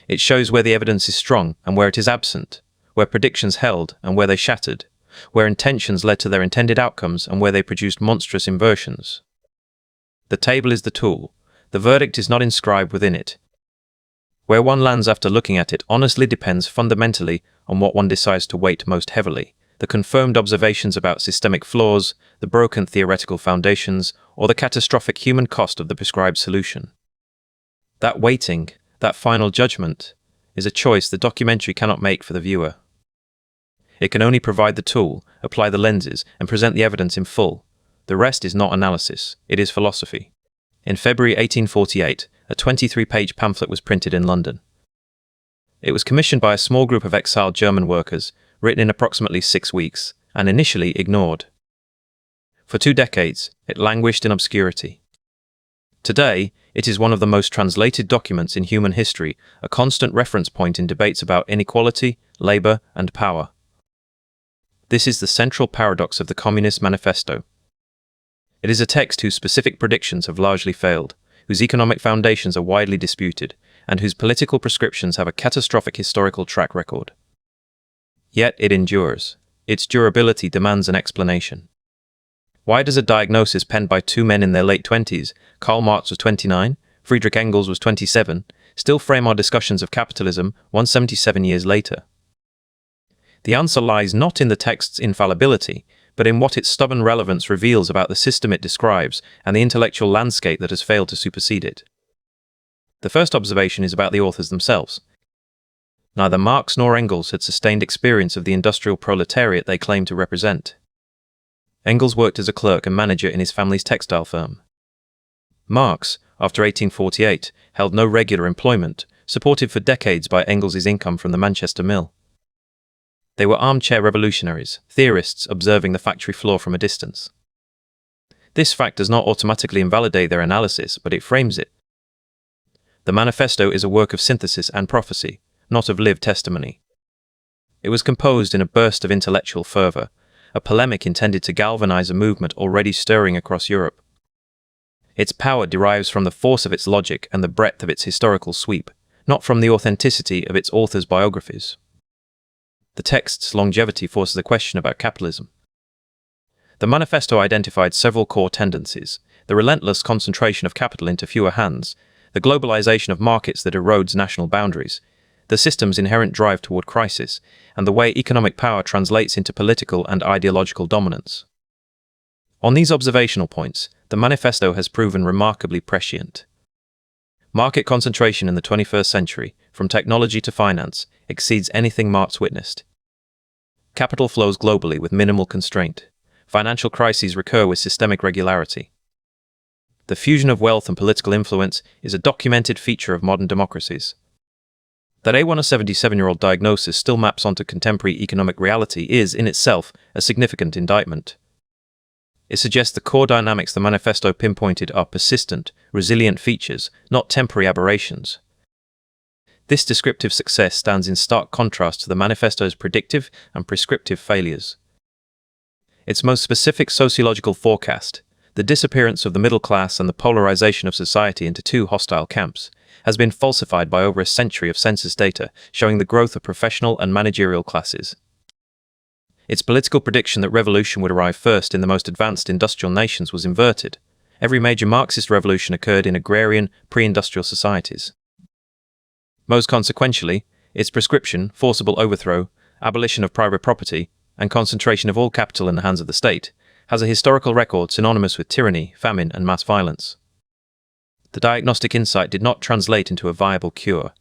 It shows where the evidence is strong and where it is absent, where predictions held and where they shattered, where intentions led to their intended outcomes and where they produced monstrous inversions. The table is the tool. The verdict is not inscribed within it. Where one lands after looking at it honestly depends fundamentally on what one decides to weight most heavily: the confirmed observations about systemic flaws, the broken theoretical foundations, or the catastrophic human cost of the prescribed solution. That weighting, that final judgment, is a choice the documentary cannot make for the viewer. It can only provide the tool, apply the lenses, and present the evidence in full. The rest is not analysis, it is philosophy. In February 1848, a 23-page pamphlet was printed in London. It was commissioned by a small group of exiled German workers, written in approximately 6 weeks, and initially ignored. For 2 decades, it languished in obscurity. Today, it is one of the most translated documents in human history, a constant reference point in debates about inequality, labor, and power. This is the central paradox of the Communist Manifesto. It is a text whose specific predictions have largely failed, whose economic foundations are widely disputed, and whose political prescriptions have a catastrophic historical track record. Yet it endures. Its durability demands an explanation. Why does a diagnosis penned by 2 men in their late 20s, Karl Marx was 29, Friedrich Engels was 27, still frame our discussions of capitalism 177 years later? The answer lies not in the text's infallibility, but in what its stubborn relevance reveals about the system it describes and the intellectual landscape that has failed to supersede it. The first observation is about the authors themselves. Neither Marx nor Engels had sustained experience of the industrial proletariat they claim to represent. Engels worked as a clerk and manager in his family's textile firm. Marx, after 1848, held no regular employment, supported for decades by Engels' income from the Manchester mill. They were armchair revolutionaries, theorists observing the factory floor from a distance. This fact does not automatically invalidate their analysis, but it frames it. The manifesto is a work of synthesis and prophecy, not of lived testimony. It was composed in a burst of intellectual fervor, a polemic intended to galvanize a movement already stirring across Europe. Its power derives from the force of its logic and the breadth of its historical sweep, not from the authenticity of its authors' biographies. The text's longevity forces a question about capitalism. The manifesto identified several core tendencies: the relentless concentration of capital into fewer hands, the globalization of markets that erodes national boundaries, the system's inherent drive toward crisis, and the way economic power translates into political and ideological dominance. On these observational points, the manifesto has proven remarkably prescient. Market concentration in the 21st century, from technology to finance, exceeds anything Marx witnessed. Capital flows globally with minimal constraint. Financial crises recur with systemic regularity. The fusion of wealth and political influence is a documented feature of modern democracies. That a 77-year-old diagnosis still maps onto contemporary economic reality is, in itself, a significant indictment. It suggests the core dynamics the manifesto pinpointed are persistent, resilient features, not temporary aberrations. This descriptive success stands in stark contrast to the manifesto's predictive and prescriptive failures. Its most specific sociological forecast, the disappearance of the middle class and the polarization of society into two hostile camps, has been falsified by over a century of census data showing the growth of professional and managerial classes. Its political prediction that revolution would arrive first in the most advanced industrial nations was inverted. Every major Marxist revolution occurred in agrarian, pre-industrial societies. Most consequentially, its prescription, forcible overthrow, abolition of private property, and concentration of all capital in the hands of the state, has a historical record synonymous with tyranny, famine, and mass violence. The diagnostic insight did not translate into a viable cure.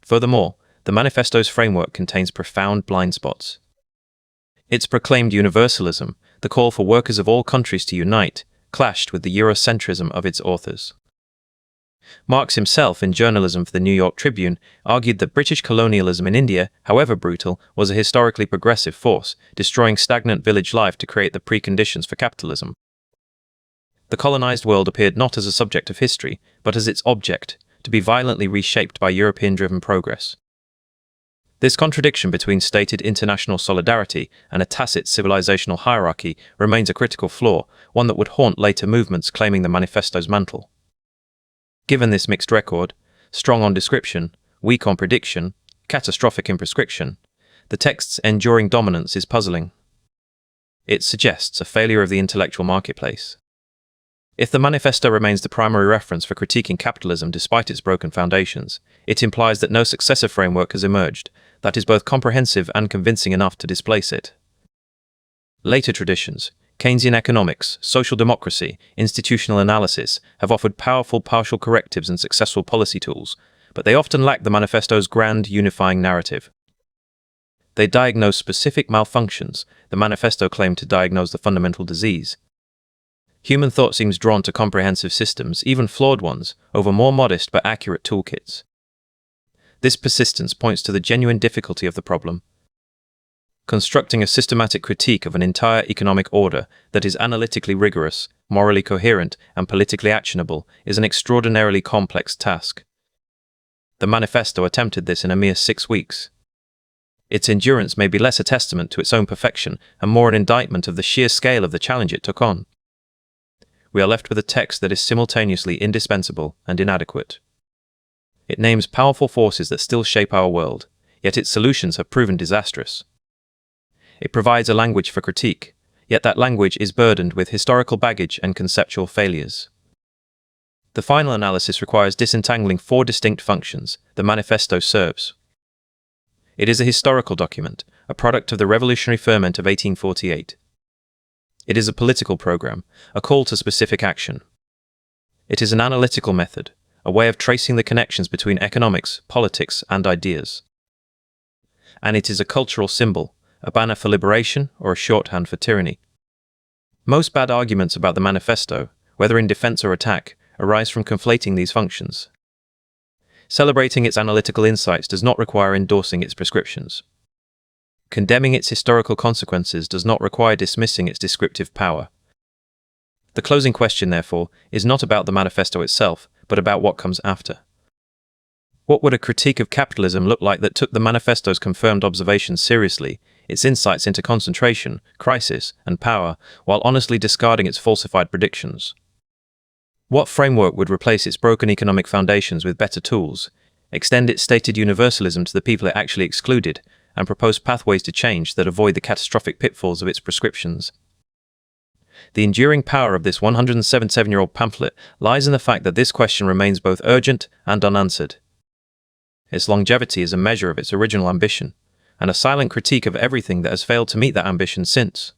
Furthermore, the manifesto's framework contains profound blind spots. Its proclaimed universalism, the call for workers of all countries to unite, clashed with the Eurocentrism of its authors. Marx himself, in journalism for the New York Tribune, argued that British colonialism in India, however brutal, was a historically progressive force, destroying stagnant village life to create the preconditions for capitalism. The colonized world appeared not as a subject of history, but as its object, to be violently reshaped by European-driven progress. This contradiction between stated international solidarity and a tacit civilizational hierarchy remains a critical flaw, one that would haunt later movements claiming the manifesto's mantle. Given this mixed record, strong on description, weak on prediction, catastrophic in prescription, the text's enduring dominance is puzzling. It suggests a failure of the intellectual marketplace. If the manifesto remains the primary reference for critiquing capitalism despite its broken foundations, it implies that no successor framework has emerged that is both comprehensive and convincing enough to displace it. Later traditions, Keynesian economics, social democracy, institutional analysis, have offered powerful partial correctives and successful policy tools, but they often lack the manifesto's grand unifying narrative. They diagnose specific malfunctions. The manifesto claimed to diagnose the fundamental disease. Human thought seems drawn to comprehensive systems, even flawed ones, over more modest but accurate toolkits. This persistence points to the genuine difficulty of the problem. Constructing a systematic critique of an entire economic order that is analytically rigorous, morally coherent, and politically actionable is an extraordinarily complex task. The manifesto attempted this in a mere 6 weeks. Its endurance may be less a testament to its own perfection and more an indictment of the sheer scale of the challenge it took on. We are left with a text that is simultaneously indispensable and inadequate. It names powerful forces that still shape our world, yet its solutions have proven disastrous. It provides a language for critique, yet that language is burdened with historical baggage and conceptual failures. The final analysis requires disentangling 4 distinct functions the manifesto serves. It is a historical document, a product of the revolutionary ferment of 1848. It is a political program, a call to specific action. It is an analytical method, a way of tracing the connections between economics, politics, and ideas. And it is a cultural symbol, a banner for liberation or a shorthand for tyranny. Most bad arguments about the manifesto, whether in defense or attack, arise from conflating these functions. Celebrating its analytical insights does not require endorsing its prescriptions. Condemning its historical consequences does not require dismissing its descriptive power. The closing question, therefore, is not about the manifesto itself, but about what comes after. What would a critique of capitalism look like that took the manifesto's confirmed observations seriously, its insights into concentration, crisis, and power, while honestly discarding its falsified predictions? What framework would replace its broken economic foundations with better tools, extend its stated universalism to the people it actually excluded, and propose pathways to change that avoid the catastrophic pitfalls of its prescriptions? The enduring power of this 177-year-old pamphlet lies in the fact that this question remains both urgent and unanswered. Its longevity is a measure of its original ambition, and a silent critique of everything that has failed to meet that ambition since.